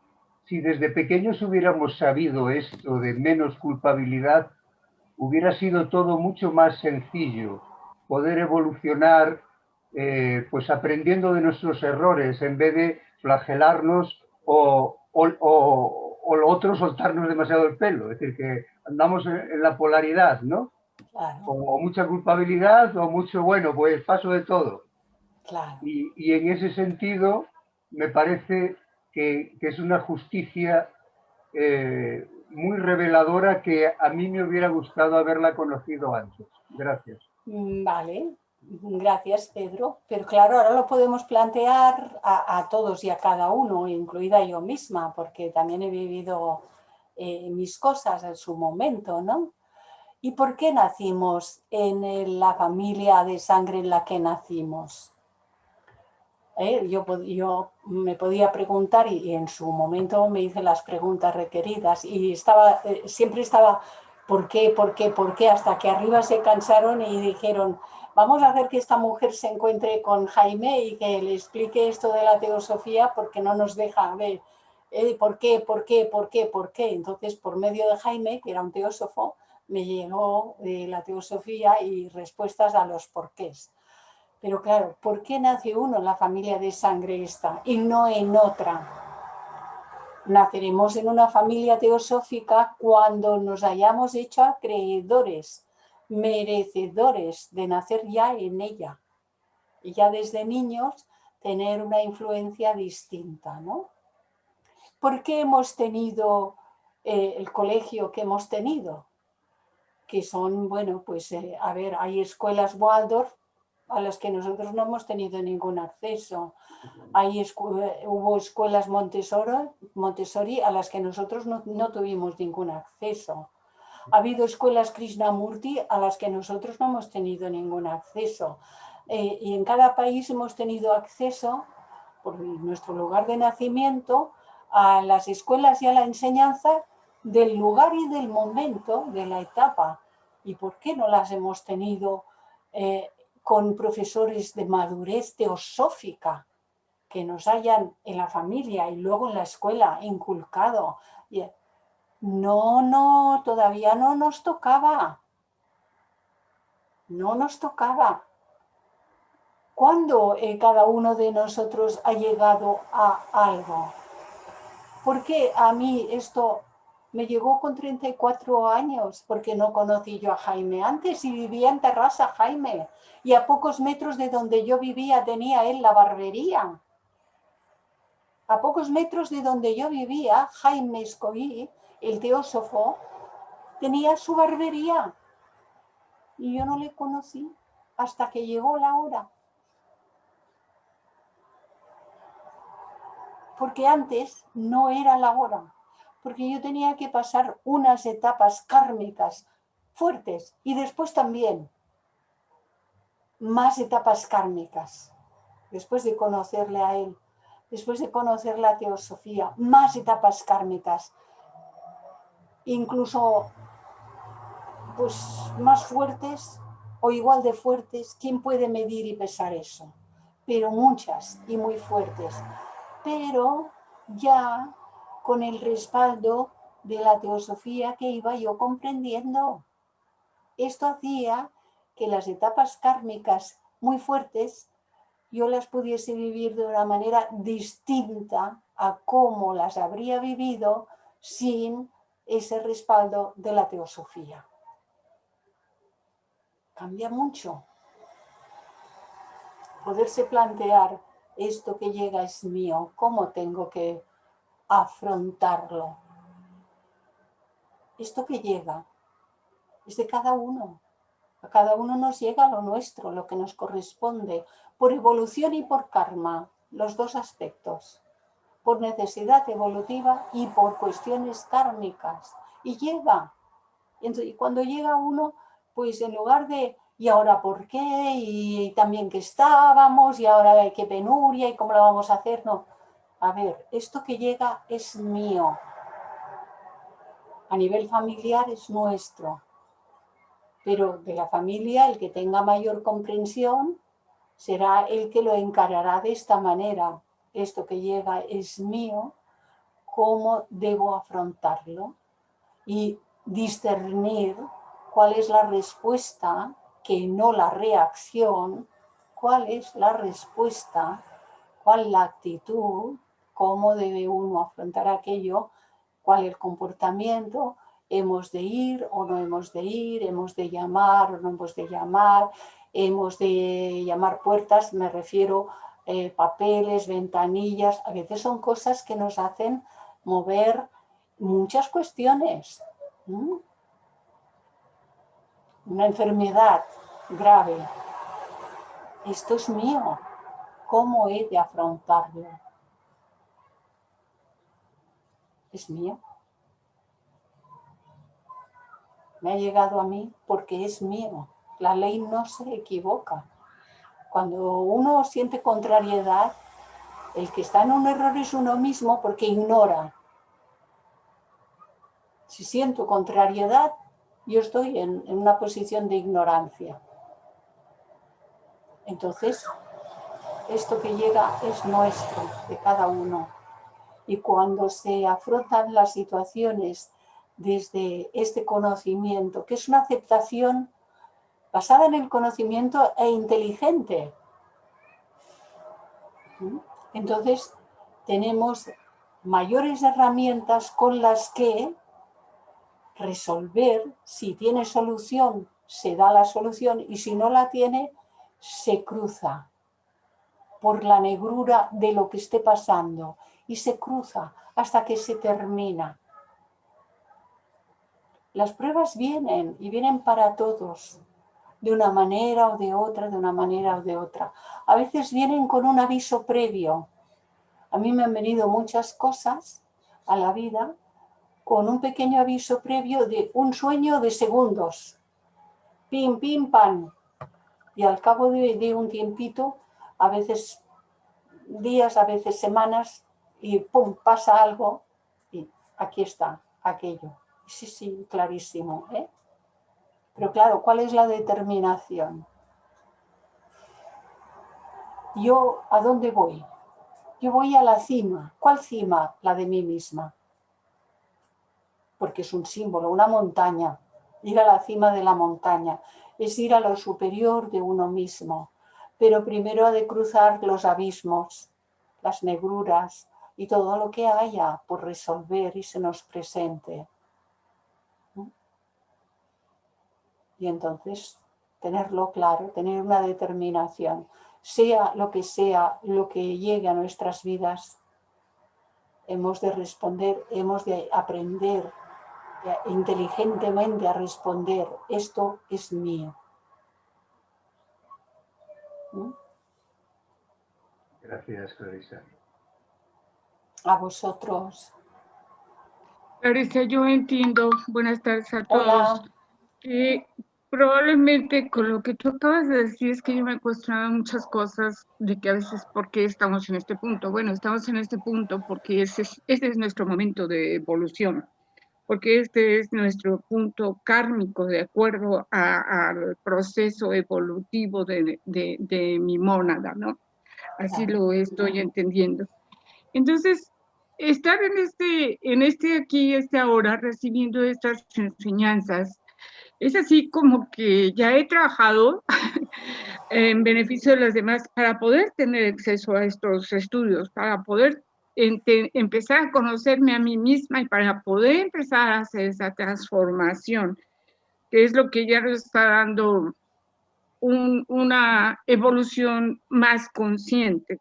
si desde pequeños hubiéramos sabido esto de menos culpabilidad, hubiera sido todo mucho más sencillo, poder evolucionar pues aprendiendo de nuestros errores en vez de flagelarnos o lo otro soltarnos demasiado el pelo. Es decir, que andamos en la polaridad, ¿no? Claro. O mucha culpabilidad o mucho, bueno, pues paso de todo. Claro. Y en ese sentido me parece que es una justicia muy reveladora que a mí me hubiera gustado haberla conocido antes. Gracias. Vale, gracias Pedro. Pero claro, ahora lo podemos plantear a todos y a cada uno, incluida yo misma, porque también he vivido mis cosas en su momento, ¿no? ¿Y por qué nacimos en la familia de sangre en la que nacimos? Yo me podía preguntar y en su momento me hice las preguntas requeridas y siempre estaba ¿por qué? ¿Por qué? ¿Por qué? Hasta que arriba se cansaron y dijeron vamos a hacer que esta mujer se encuentre con Jaime y que le explique esto de la teosofía porque no nos deja ver ¿por qué? ¿Por qué? ¿Por qué? ¿Por qué? Entonces por medio de Jaime, que era un teósofo, me llegó la teosofía y respuestas a los porqués. Pero claro, ¿por qué nace uno en la familia de sangre esta y no en otra? Naceremos en una familia teosófica cuando nos hayamos hecho acreedores, merecedores de nacer ya en ella. Y ya desde niños tener una influencia distinta, ¿no? ¿Por qué hemos tenido el colegio que hemos tenido? Que son, bueno, pues, a ver, hay escuelas Waldorf a las que nosotros no hemos tenido ningún acceso. Hubo escuelas Montessori a las que nosotros no tuvimos ningún acceso. Ha habido escuelas Krishnamurti a las que nosotros no hemos tenido ningún acceso. Y en cada país hemos tenido acceso, por nuestro lugar de nacimiento, a las escuelas y a la enseñanza del lugar y del momento, de la etapa. ¿Y por qué no las hemos tenido con profesores de madurez teosófica que nos hayan en la familia y luego en la escuela inculcado? No, todavía no nos tocaba. No nos tocaba. ¿Cuándo cada uno de nosotros ha llegado a algo? Porque a mí esto me llegó con 34 años, porque no conocí yo a Jaime antes y vivía en Terrassa, Jaime. Y a pocos metros de donde yo vivía tenía él la barbería. A pocos metros de donde yo vivía, Jaime Escoí, el teósofo, tenía su barbería. Y yo no le conocí hasta que llegó la hora. Porque antes no era la hora. Porque yo tenía que pasar unas etapas kármicas fuertes y después también más etapas kármicas. Después de conocerle a él, después de conocer la teosofía, más etapas kármicas. Incluso pues más fuertes o igual de fuertes. ¿Quién puede medir y pesar eso? Pero muchas y muy fuertes. Pero ya con el respaldo de la teosofía que iba yo comprendiendo. Esto hacía que las etapas kármicas muy fuertes yo las pudiese vivir de una manera distinta a cómo las habría vivido sin ese respaldo de la teosofía. Cambia mucho. Poderse plantear esto que llega es mío, ¿cómo tengo que afrontarlo? Esto que llega es de cada uno. A cada uno nos llega lo nuestro, lo que nos corresponde, por evolución y por karma, los dos aspectos, por necesidad evolutiva y por cuestiones kármicas. Y llega. Y cuando llega uno, pues en lugar de ¿y ahora por qué? Y también que estábamos, y ahora qué penuria, y cómo lo vamos a hacer. No, a ver, esto que llega es mío. A nivel familiar es nuestro. Pero de la familia, el que tenga mayor comprensión será el que lo encarará de esta manera. Esto que llega es mío, ¿cómo debo afrontarlo? Y discernir cuál es la respuesta, que no la reacción, cuál es la respuesta, cuál la actitud, cómo debe uno afrontar aquello, cuál el comportamiento, hemos de ir o no hemos de ir, hemos de llamar o no hemos de llamar puertas, me refiero papeles, ventanillas, a veces son cosas que nos hacen mover muchas cuestiones. Una enfermedad grave. Esto es mío. ¿Cómo he de afrontarlo? Es mío. Me ha llegado a mí porque es mío. La ley no se equivoca. Cuando uno siente contrariedad, el que está en un error es uno mismo porque ignora. Si siento contrariedad, yo estoy en una posición de ignorancia. Entonces, esto que llega es nuestro, de cada uno. Y cuando se afrontan las situaciones desde este conocimiento, que es una aceptación basada en el conocimiento e inteligente, entonces tenemos mayores herramientas con las que resolver. Si tiene solución, se da la solución, y si no la tiene, se cruza por la negrura de lo que esté pasando y se cruza hasta que se termina. Las pruebas vienen y vienen para todos, de una manera o de otra, de una manera o de otra. A veces vienen con un aviso previo. A mí me han venido muchas cosas a la vida con un pequeño aviso previo de un sueño de segundos. Pim, pim, pam. Y al cabo de un tiempito, a veces días, a veces semanas, y pum, pasa algo y aquí está, aquello. Sí, sí, clarísimo, ¿eh? Pero claro, ¿cuál es la determinación? ¿Yo a dónde voy? Yo voy a la cima. ¿Cuál cima? La de mí misma. Porque es un símbolo, una montaña. Ir a la cima de la montaña es ir a lo superior de uno mismo. Pero primero ha de cruzar los abismos, las negruras y todo lo que haya por resolver y se nos presente. Y entonces tenerlo claro, tener una determinación, sea lo que llegue a nuestras vidas, hemos de responder, hemos de aprender inteligentemente a responder, esto es mío. Gracias, Clarisa. A vosotros. Clarisa, yo entiendo, buenas tardes a todos. Hola. Que probablemente con lo que tú acabas de decir es que yo me he cuestionado muchas cosas de que a veces ¿por qué estamos en este punto? Bueno, estamos en este punto porque este es nuestro momento de evolución, porque este es nuestro punto kármico de acuerdo al proceso evolutivo de mi mónada, ¿no? Así lo estoy entendiendo. Entonces, estar en este ahora, recibiendo estas enseñanzas, es así como que ya he trabajado en beneficio de los demás para poder tener acceso a estos estudios, para poder empezar a conocerme a mí misma y para poder empezar a hacer esa transformación, que es lo que ya nos está dando una evolución más consciente,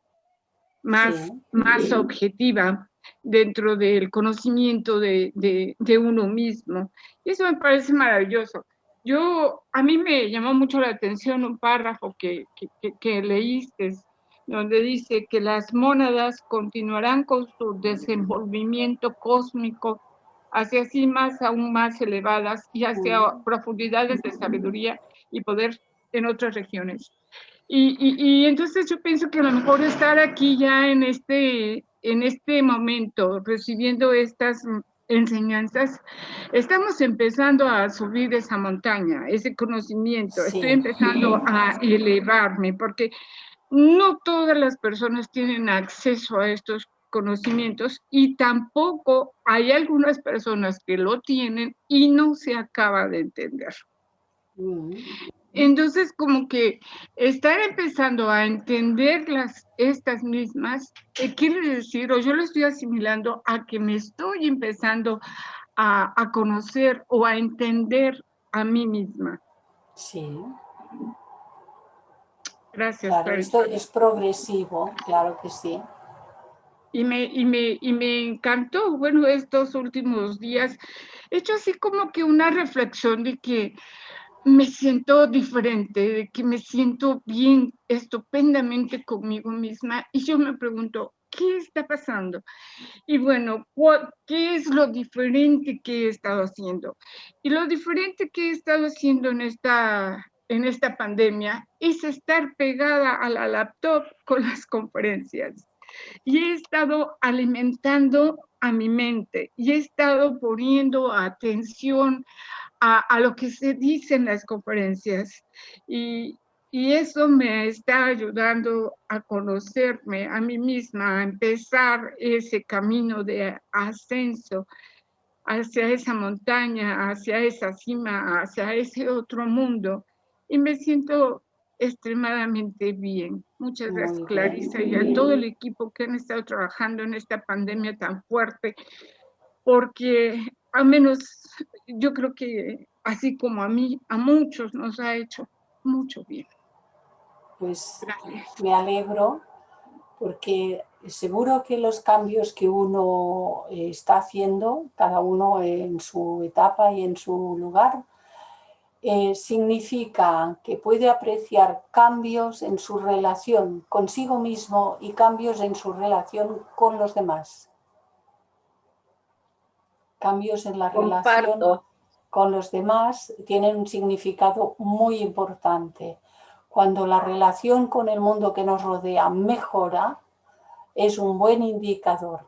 más objetiva dentro del conocimiento de uno mismo. Y eso me parece maravilloso. A mí me llamó mucho la atención un párrafo que leíste, donde dice que las mónadas continuarán con su desenvolvimiento cósmico hacia cimas aún más elevadas y hacia profundidades de sabiduría y poder en otras regiones. Y entonces yo pienso que a lo mejor estar aquí ya en este momento, recibiendo estas enseñanzas, estamos empezando a subir esa montaña, ese conocimiento, estoy empezando a elevarme, porque no todas las personas tienen acceso a estos conocimientos y tampoco hay algunas personas que lo tienen y no se acaba de entender. Entonces, como que estar empezando a entender estas mismas, quiere decir, o yo lo estoy asimilando a que me estoy empezando a conocer o a entender a mí misma. Sí. Gracias, Claro, Clarisa. esto es progresivo, claro que sí. Y me encantó, bueno, estos últimos días, he hecho así como que una reflexión de que me siento diferente, de que me siento bien, estupendamente conmigo misma. Y yo me pregunto, ¿qué está pasando? Y bueno, ¿qué es lo diferente que he estado haciendo? Y lo diferente que he estado haciendo en esta pandemia es estar pegada a la laptop con las conferencias. Y he estado alimentando a mi mente y he estado poniendo atención a lo que se dice en las conferencias. Y eso me está ayudando a conocerme a mí misma, a empezar ese camino de ascenso hacia esa montaña, hacia esa cima, hacia ese otro mundo. Y me siento extremadamente bien. Muchas gracias, Clarisa, y a todo el equipo que han estado trabajando en esta pandemia tan fuerte, porque al menos yo creo que así como a mí, a muchos nos ha hecho mucho bien. Pues gracias. Me alegro, porque seguro que los cambios que uno está haciendo, cada uno en su etapa y en su lugar, significa que puede apreciar cambios en su relación consigo mismo y cambios en su relación con los demás. Cambios en la relación con los demás tienen un significado muy importante. Cuando la relación con el mundo que nos rodea mejora, es un buen indicador.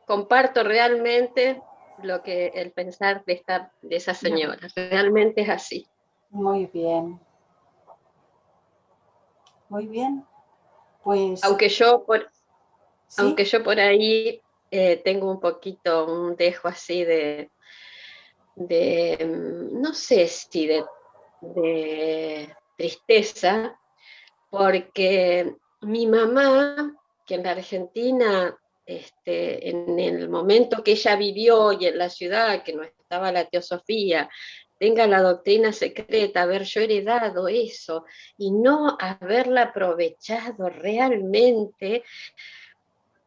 Comparto realmente el pensar de esa señora. Realmente es así. Muy bien. Muy bien. Pues, aunque yo por ahí tengo un dejo así de no sé si de tristeza, porque mi mamá, que en la Argentina, en el momento que ella vivió y en la ciudad, que no estaba la teosofía, tenga la doctrina secreta, haber yo heredado eso y no haberla aprovechado realmente,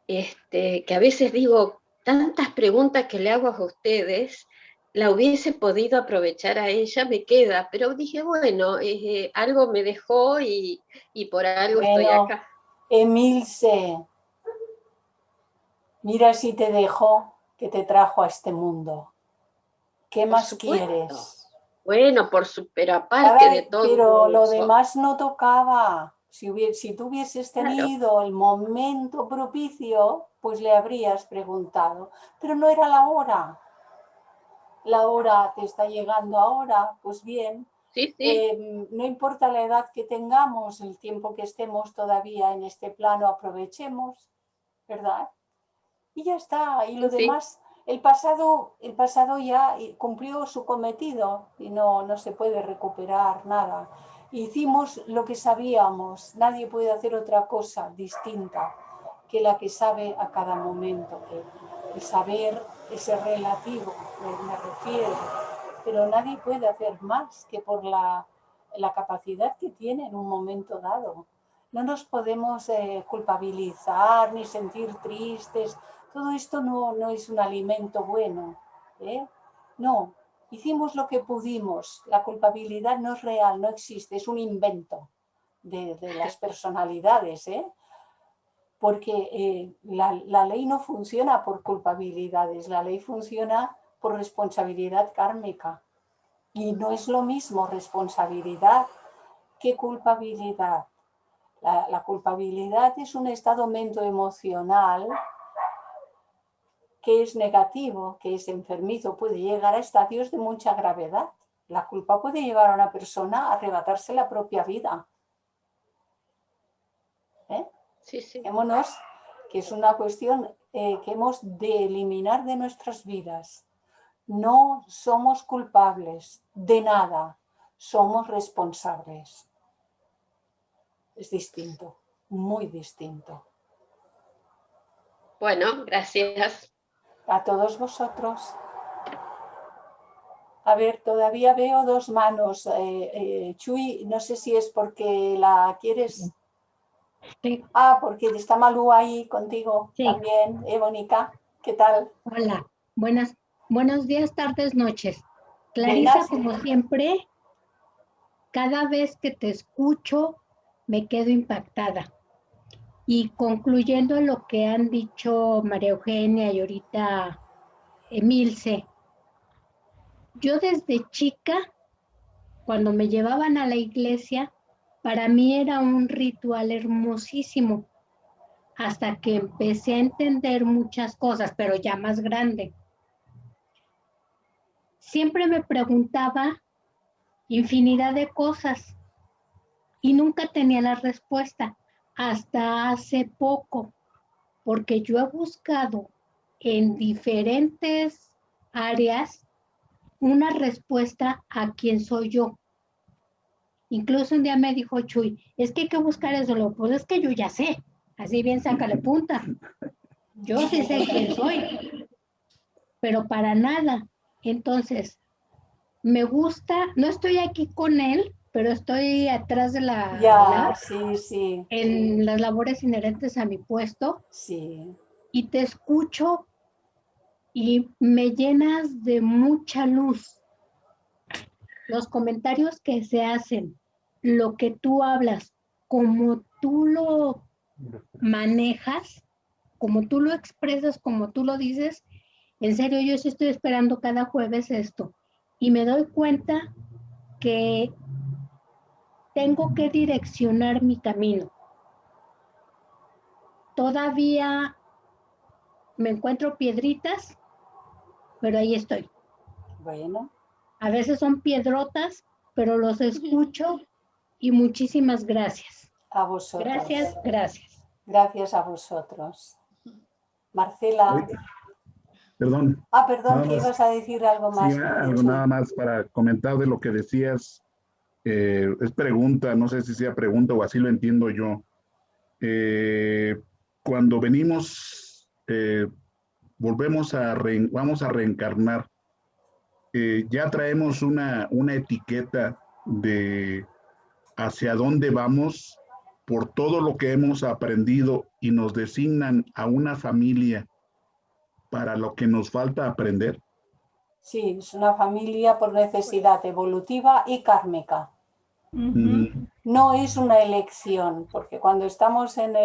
que a veces digo, tantas preguntas que le hago a ustedes, la hubiese podido aprovechar a ella, me queda, pero dije, bueno, algo me dejó y por algo estoy acá. Emilce, mira si te dejó, que te trajo a este mundo. ¿Qué más quieres? Bueno, pero aparte de todo pero lo eso, demás no tocaba. Si tú hubieses tenido el momento propicio, pues le habrías preguntado. Pero no era la hora. La hora te está llegando ahora, pues bien. Sí, sí. No importa la edad que tengamos, el tiempo que estemos todavía en este plano, aprovechemos, ¿verdad? Y ya está. Y lo demás, el pasado ya cumplió su cometido y no se puede recuperar nada. Hicimos lo que sabíamos. Nadie puede hacer otra cosa distinta que la que sabe a cada momento. El saber es relativo, me refiero. Pero nadie puede hacer más que por la capacidad que tiene en un momento dado. No nos podemos culpabilizar ni sentir tristes. Todo esto no es un alimento bueno. No, hicimos lo que pudimos. La culpabilidad no es real, no existe, es un invento de las personalidades. Porque la ley no funciona por culpabilidades, la ley funciona por responsabilidad kármica. Y no es lo mismo responsabilidad que culpabilidad. La culpabilidad es un estado mentoemocional que es negativo, que es enfermizo, puede llegar a estadios de mucha gravedad. La culpa puede llevar a una persona a arrebatarse la propia vida. Sí, sí. Fijémonos que es una cuestión que hemos de eliminar de nuestras vidas. No somos culpables de nada, somos responsables. Es distinto, muy distinto. Bueno, gracias. A todos vosotros. A ver, todavía veo dos manos. Chuy, no sé si es porque la quieres. Sí. Ah, porque está Malú ahí contigo Sí. también. Mónica, ¿qué tal? Hola, buenos días, tardes, noches. Clarisa, como siempre, cada vez que te escucho me quedo impactada. Y concluyendo lo que han dicho María Eugenia y ahorita Emilce, yo desde chica, cuando me llevaban a la iglesia, para mí era un ritual hermosísimo, hasta que empecé a entender muchas cosas, pero ya más grande. Siempre me preguntaba infinidad de cosas y nunca tenía la respuesta, hasta hace poco, porque yo he buscado en diferentes áreas una respuesta a quién soy yo. Incluso un día me dijo Chuy, es que hay que buscar eso. Pues es que yo ya sé, así bien sácale punta. Yo sí sé quién soy, pero para nada. Entonces, me gusta, no estoy aquí con él, pero estoy atrás de sí. En las labores inherentes a mi puesto. Sí. Y te escucho y me llenas de mucha luz. Los comentarios que se hacen, lo que tú hablas, como tú lo manejas, como tú lo expresas, como tú lo dices, en serio, yo sí estoy esperando cada jueves esto. Y me doy cuenta que tengo que direccionar mi camino. Todavía me encuentro piedritas, pero ahí estoy. Bueno. A veces son piedrotas, pero los escucho y muchísimas gracias. A vosotros. Gracias. Gracias a vosotros. Marcela. Perdón. Perdón, que ibas a decir algo más. Sí, algo nada más para comentar de lo que decías. Es pregunta, no sé si sea pregunta o así lo entiendo yo. Cuando venimos, vamos a reencarnar, ya traemos una etiqueta de hacia dónde vamos por todo lo que hemos aprendido y nos designan a una familia para lo que nos falta aprender. Sí, es una familia por necesidad evolutiva y kármica. No es una elección, porque cuando estamos en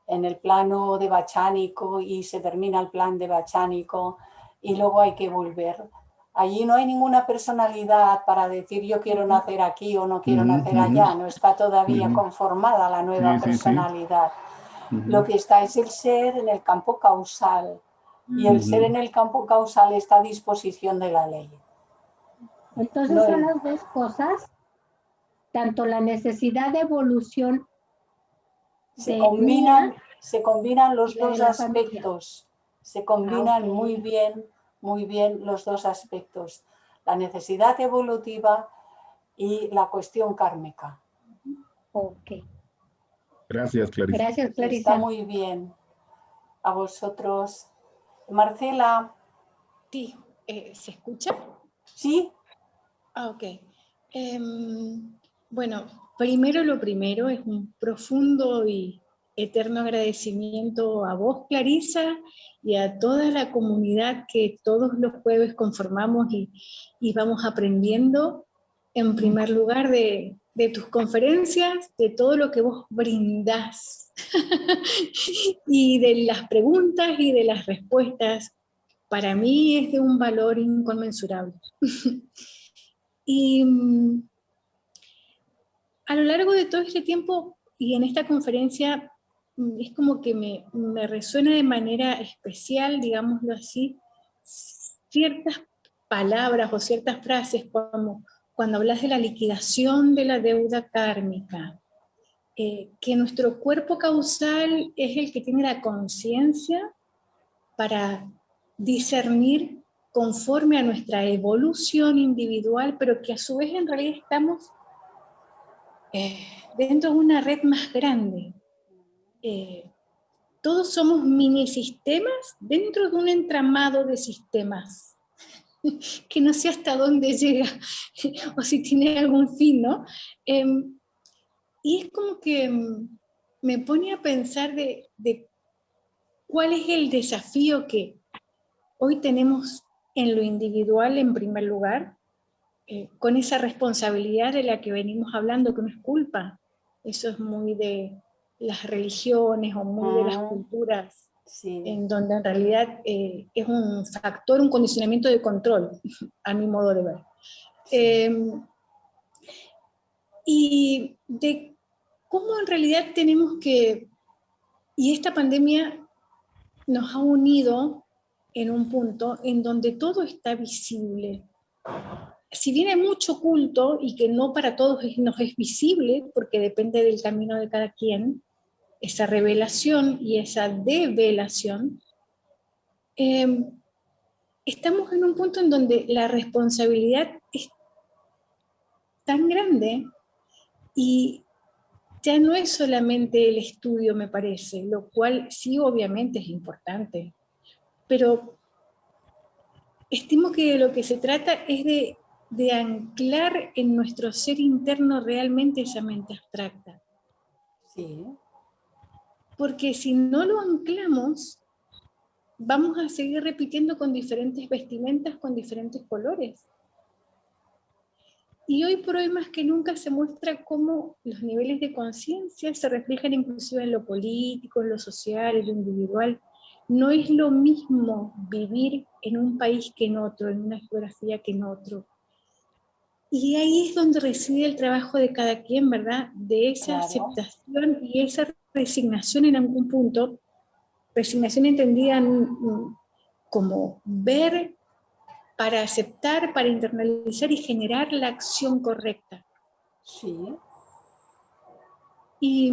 el plano de bachánico y se termina el plan de bachánico y luego hay que volver. Allí no hay ninguna personalidad para decir yo quiero nacer aquí o no quiero nacer allá, no está todavía conformada la nueva personalidad. Lo que está es el ser en el campo causal y el ser en el campo causal está a disposición de la ley. Entonces son las dos cosas, tanto la necesidad de evolución se combinan los dos aspectos, se combinan muy bien los dos aspectos, la necesidad evolutiva y la cuestión kármica. Ok. Gracias, Clarisa. Gracias, Clarisa. Está muy bien. A vosotros. Marcela. Sí, ¿se escucha? Sí. Ok. Bueno, lo primero es un profundo y eterno agradecimiento a vos, Clarisa, y a toda la comunidad que todos los jueves conformamos y vamos aprendiendo, en primer lugar, de tus conferencias, de todo lo que vos brindás, y de las preguntas y de las respuestas. Para mí es de un valor inconmensurable. Y a lo largo de todo este tiempo y en esta conferencia es como que me resuena de manera especial, digámoslo así, ciertas palabras o ciertas frases como cuando hablas de la liquidación de la deuda kármica, que nuestro cuerpo causal es el que tiene la conciencia para discernir conforme a nuestra evolución individual, pero que a su vez en realidad estamos dentro de una red más grande. Todos somos mini sistemas dentro de un entramado de sistemas. que no sé hasta dónde llega o si tiene algún fin, ¿no? Y es como que me pone a pensar de cuál es el desafío que hoy tenemos en lo individual en primer lugar, con esa responsabilidad de la que venimos hablando, que no es culpa. Eso es muy de las religiones o muy de las culturas, en donde en realidad es un factor, un condicionamiento de control, a mi modo de ver. Y de cómo en realidad tenemos que, y esta pandemia nos ha unido en un punto en donde todo está visible. Si bien hay mucho culto y que no para todos nos es visible, porque depende del camino de cada quien, esa revelación y esa develación, estamos en un punto en donde la responsabilidad es tan grande y ya no es solamente el estudio, me parece, lo cual sí obviamente es importante, pero estimo que de lo que se trata es de anclar en nuestro ser interno realmente esa mente abstracta. Sí. Porque si no lo anclamos, vamos a seguir repitiendo con diferentes vestimentas, con diferentes colores. Y hoy por hoy más que nunca se muestra cómo los niveles de conciencia se reflejan inclusive en lo político, en lo social, en lo individual. No es lo mismo vivir en un país que en otro, en una geografía que en otro. Y ahí es donde reside el trabajo de cada quien, ¿verdad? De esa aceptación y esa resignación en algún punto, resignación entendida como ver para aceptar, para internalizar y generar la acción correcta. Sí. Y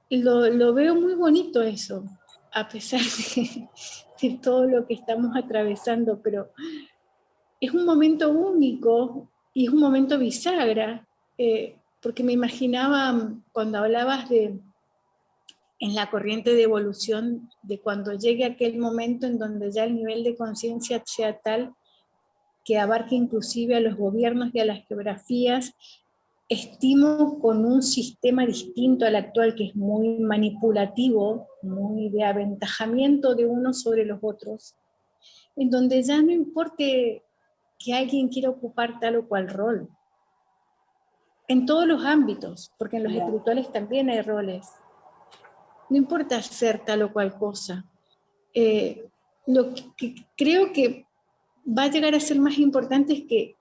lo veo muy bonito eso, a pesar de todo lo que estamos atravesando, pero es un momento único y es un momento bisagra, porque me imaginaba cuando hablabas en la corriente de evolución, de cuando llegue aquel momento en donde ya el nivel de conciencia sea tal que abarque inclusive a los gobiernos y a las geografías, estimo con un sistema distinto al actual, que es muy manipulativo, muy de aventajamiento de unos sobre los otros, en donde ya no importe que alguien quiera ocupar tal o cual rol, en todos los ámbitos, porque en los espirituales también hay roles. No importa hacer tal o cual cosa. Lo que creo que va a llegar a ser más importante es que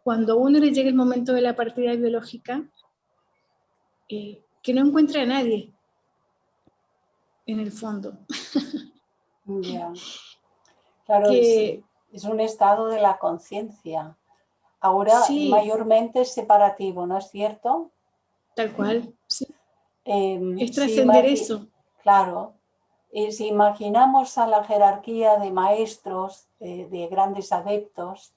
cuando a uno le llegue el momento de la partida biológica, que no encuentre a nadie, en el fondo. Ya. Claro, Que, es un estado de la conciencia. Ahora sí, mayormente es separativo, ¿no es cierto? tal cual, sí. Es Si trascender eso. Claro. Si imaginamos a la jerarquía de maestros, de grandes adeptos,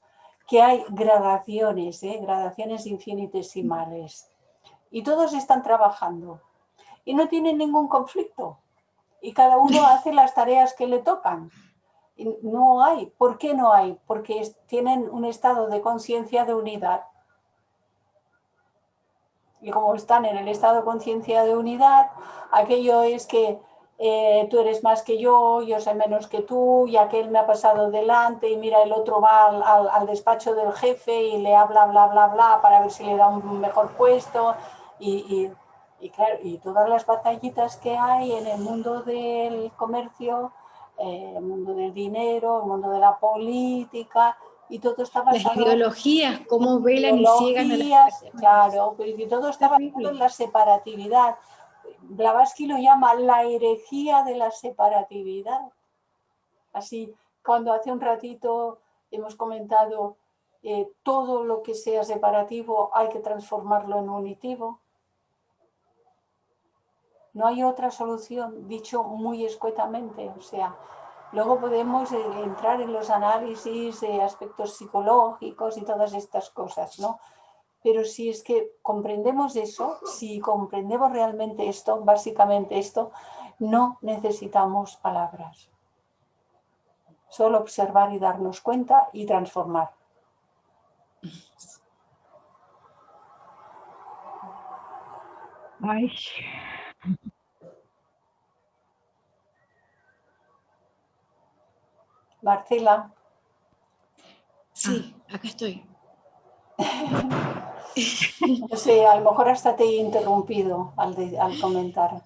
que hay gradaciones, gradaciones infinitesimales. Y todos están trabajando. Y no tienen ningún conflicto. Y cada uno hace las tareas que le tocan. Y no hay. ¿Por qué no hay? Porque tienen un estado de conciencia de unidad. Y como están en el estado de conciencia de unidad, aquello es que tú eres más que yo sé menos que tú, y aquel me ha pasado delante, y mira, el otro va al despacho del jefe y le habla, bla, bla, bla, para ver si le da un mejor puesto. Y claro, y todas las batallitas que hay en el mundo del comercio, el mundo del dinero, el mundo de la política, y todo está basado... Las ideologías, cómo velan y ciegan a las personas. Claro, pero que todo está basado en la separatividad. Blavatsky lo llama la herejía de la separatividad. Así, cuando hace un ratito hemos comentado todo lo que sea separativo hay que transformarlo en unitivo. No hay otra solución, dicho muy escuetamente, o sea... Luego podemos entrar en los análisis de aspectos psicológicos y todas estas cosas, ¿no? Pero si es que comprendemos eso, si comprendemos realmente esto, básicamente esto, no necesitamos palabras. Solo observar y darnos cuenta y transformar. Ay. Marcela. Sí, acá estoy. No sé, a lo mejor hasta te he interrumpido al comentar.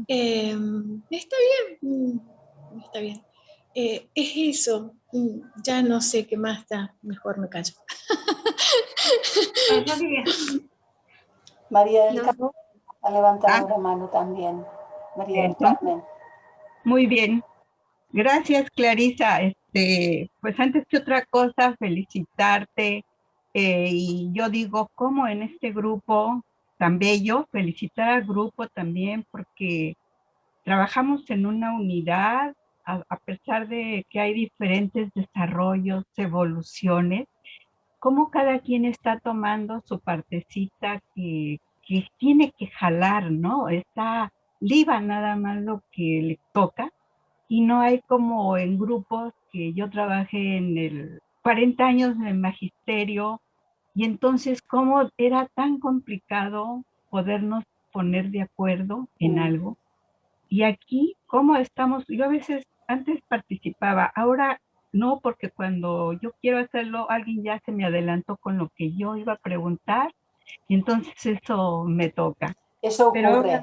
Está bien, está bien. Es eso, ya no sé qué más da, mejor me callo. María del Carmen ha levantado la mano también. María del Carmen. Muy bien. Gracias, Clarisa. Pues antes que otra cosa, felicitarte. Y yo digo, ¿cómo en este grupo tan bello? Felicitar al grupo también porque trabajamos en una unidad, a pesar de que hay diferentes desarrollos, evoluciones, cómo cada quien está tomando su partecita que tiene que jalar, ¿no? Está liba nada más lo que le toca y no hay como en grupos que yo trabajé en el 40 años en el magisterio y entonces cómo era tan complicado podernos poner de acuerdo en algo. Y aquí, ¿cómo estamos? Yo a veces antes participaba, ahora no, porque cuando yo quiero hacerlo, alguien ya se me adelantó con lo que yo iba a preguntar, y entonces eso me toca. Eso Pero ocurre.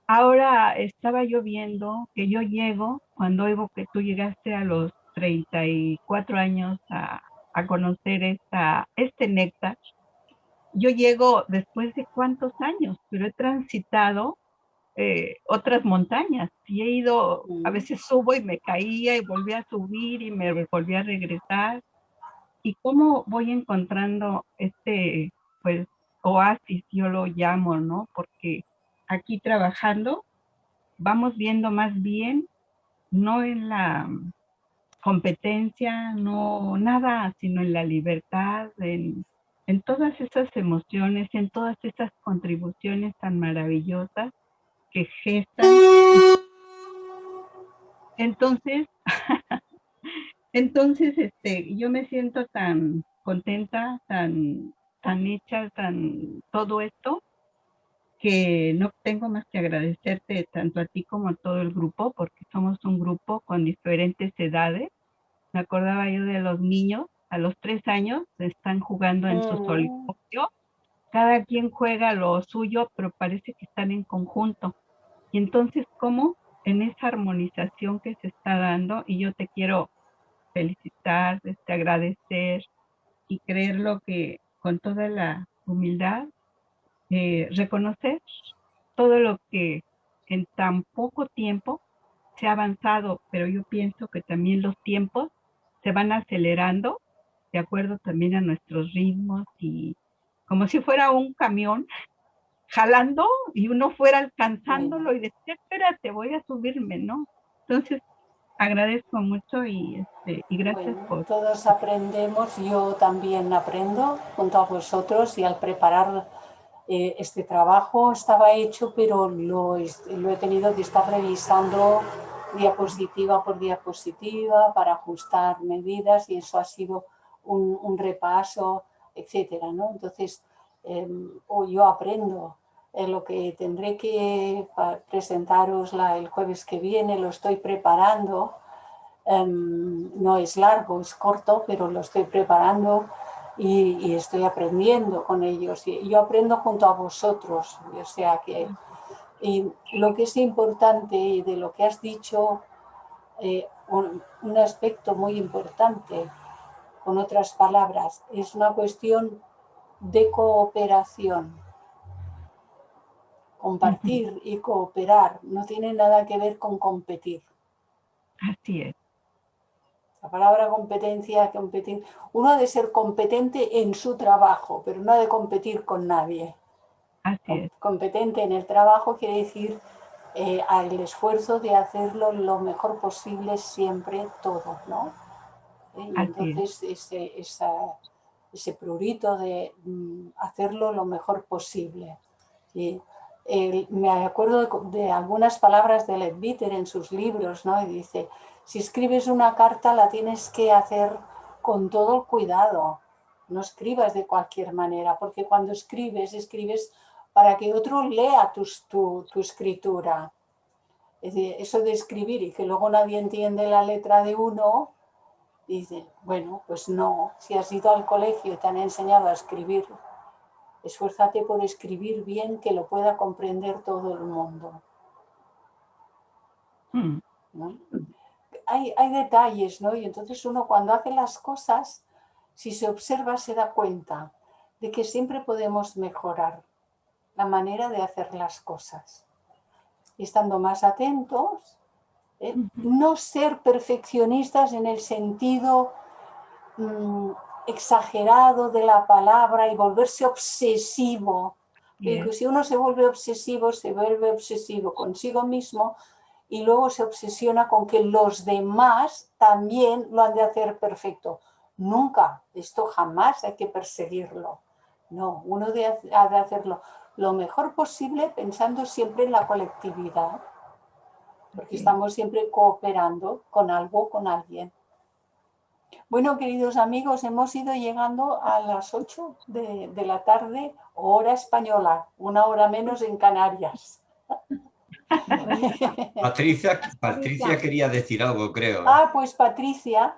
ahora estaba yo viendo que yo llego, cuando oigo que tú llegaste a los 34 años a conocer este néctar, yo llego después de cuántos años, pero he transitado otras montañas y he ido, a veces subo y me caía y volví a subir y me volví a regresar. Y cómo voy encontrando pues, oasis, yo lo llamo, ¿no? Porque aquí trabajando vamos viendo más bien, no en la competencia, no nada, sino en la libertad, en todas esas emociones, en todas esas contribuciones tan maravillosas que gestan. Entonces, yo me siento tan contenta, tan hecha, tan todo esto, que no tengo más que agradecerte tanto a ti como a todo el grupo, porque somos un grupo con diferentes edades. Me acordaba yo de los niños, a los 3 años están jugando en su soliloquio, cada quien juega lo suyo, pero parece que están en conjunto. Y entonces, ¿cómo en esa armonización que se está dando? Y yo te quiero felicitar, agradecer y creerlo que con toda la humildad, reconocer todo lo que en tan poco tiempo se ha avanzado, pero yo pienso que también los tiempos se van acelerando de acuerdo también a nuestros ritmos y como si fuera un camión jalando y uno fuera alcanzándolo y decía, espérate, voy a subirme, ¿no? Entonces, agradezco mucho y gracias por... Todos aprendemos, yo también aprendo junto a vosotros y al preparar este trabajo estaba hecho, pero lo he tenido que estar revisando diapositiva por diapositiva para ajustar medidas y eso ha sido un repaso, etcétera, ¿no? Entonces, yo aprendo. Lo que tendré que presentaros el jueves que viene, lo estoy preparando. No es largo, es corto, pero lo estoy preparando y estoy aprendiendo con ellos. Y yo aprendo junto a vosotros. O sea que y lo que es importante de lo que has dicho, un aspecto muy importante, con otras palabras, es una cuestión de cooperación. Compartir y cooperar no tiene nada que ver con competir. Así es. La palabra competencia, competir. Uno ha de ser competente en su trabajo, pero no ha de competir con nadie. Así es. Competente en el trabajo quiere decir el esfuerzo de hacerlo lo mejor posible siempre todo, ¿no? Y entonces ese prurito de hacerlo lo mejor posible. ¿Sí? me acuerdo de algunas palabras de Leadbeater en sus libros, ¿no? Y dice, si escribes una carta la tienes que hacer con todo el cuidado, no escribas de cualquier manera, porque cuando escribes para que otro lea tu escritura. Es decir, eso de escribir y que luego nadie entiende la letra de uno, dice, bueno, pues no, si has ido al colegio y te han enseñado a escribir, esfuérzate por escribir bien, que lo pueda comprender todo el mundo. ¿No? Hay detalles, ¿no? Y entonces uno cuando hace las cosas, si se observa, se da cuenta de que siempre podemos mejorar la manera de hacer las cosas. Y estando más atentos, no ser perfeccionistas en el sentido exagerado de la palabra y volverse obsesivo. Porque si uno se vuelve obsesivo consigo mismo y luego se obsesiona con que los demás también lo han de hacer perfecto. Nunca, esto jamás hay que perseguirlo. No, uno ha de hacerlo lo mejor posible pensando siempre en la colectividad, porque estamos siempre cooperando con algo, con alguien. Bueno, queridos amigos, hemos ido llegando a las 8 de la tarde, hora española, 1 hora menos en Canarias. Patricia quería decir algo, creo. Ah, pues Patricia.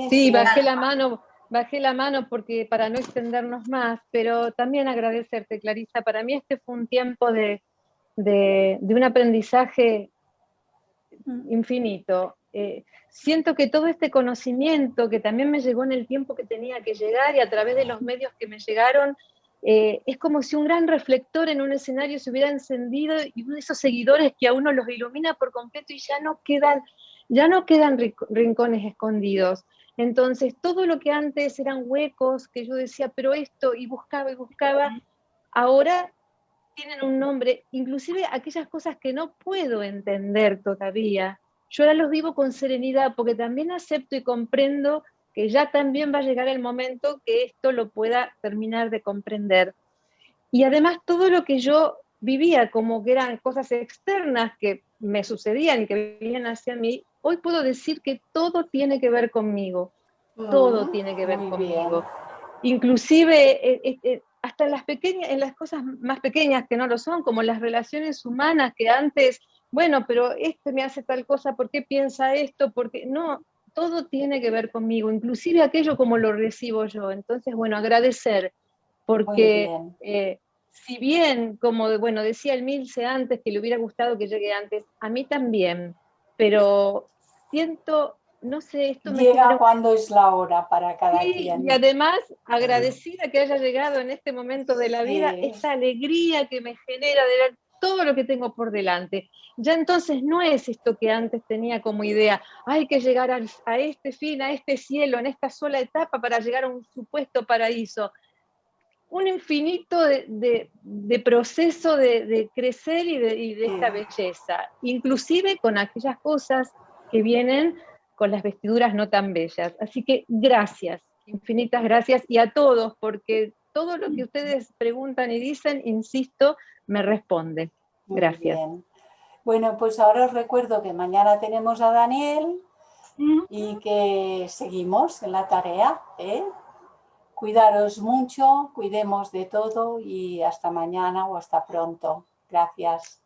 Sí, bajé la mano porque para no extendernos más, pero también agradecerte, Clarisa. Para mí este fue un tiempo de un aprendizaje infinito. Siento que todo este conocimiento que también me llegó en el tiempo que tenía que llegar y a través de los medios que me llegaron, es como si un gran reflector en un escenario se hubiera encendido y uno de esos seguidores que a uno los ilumina por completo y ya no quedan rincones escondidos. Entonces, todo lo que antes eran huecos, que yo decía, pero esto, y buscaba, ahora tienen un nombre, inclusive aquellas cosas que no puedo entender todavía. Yo ahora los vivo con serenidad, porque también acepto y comprendo que ya también va a llegar el momento que esto lo pueda terminar de comprender. Y además todo lo que yo vivía como que eran cosas externas que me sucedían y que venían hacia mí, hoy puedo decir que todo tiene que ver conmigo. Todo tiene que ver conmigo. Inclusive hasta en las cosas más pequeñas que no lo son, como las relaciones humanas que antes, bueno, pero este me hace tal cosa, ¿por qué piensa esto? Porque no, todo tiene que ver conmigo, inclusive aquello como lo recibo yo. Entonces, bueno, agradecer, porque si bien, como bueno, decía el Milce antes, que le hubiera gustado que llegue antes, a mí también, pero siento, no sé, esto me llega cuando es la hora para cada quien. Y además, agradecida que haya llegado en este momento de la vida, esa alegría que me genera de ver todo lo que tengo por delante. Ya entonces no es esto que antes tenía como idea, hay que llegar a este fin, a este cielo, en esta sola etapa para llegar a un supuesto paraíso. Un infinito de proceso de crecer y de esta belleza, inclusive con aquellas cosas que vienen con las vestiduras no tan bellas. Así que gracias, infinitas gracias, y a todos, porque todo lo que ustedes preguntan y dicen, insisto, me responde. Gracias. Muy bien. Bueno, pues ahora os recuerdo que mañana tenemos a Daniel y que seguimos en la tarea, ¿eh? Cuidaros mucho, cuidemos de todo y hasta mañana o hasta pronto. Gracias.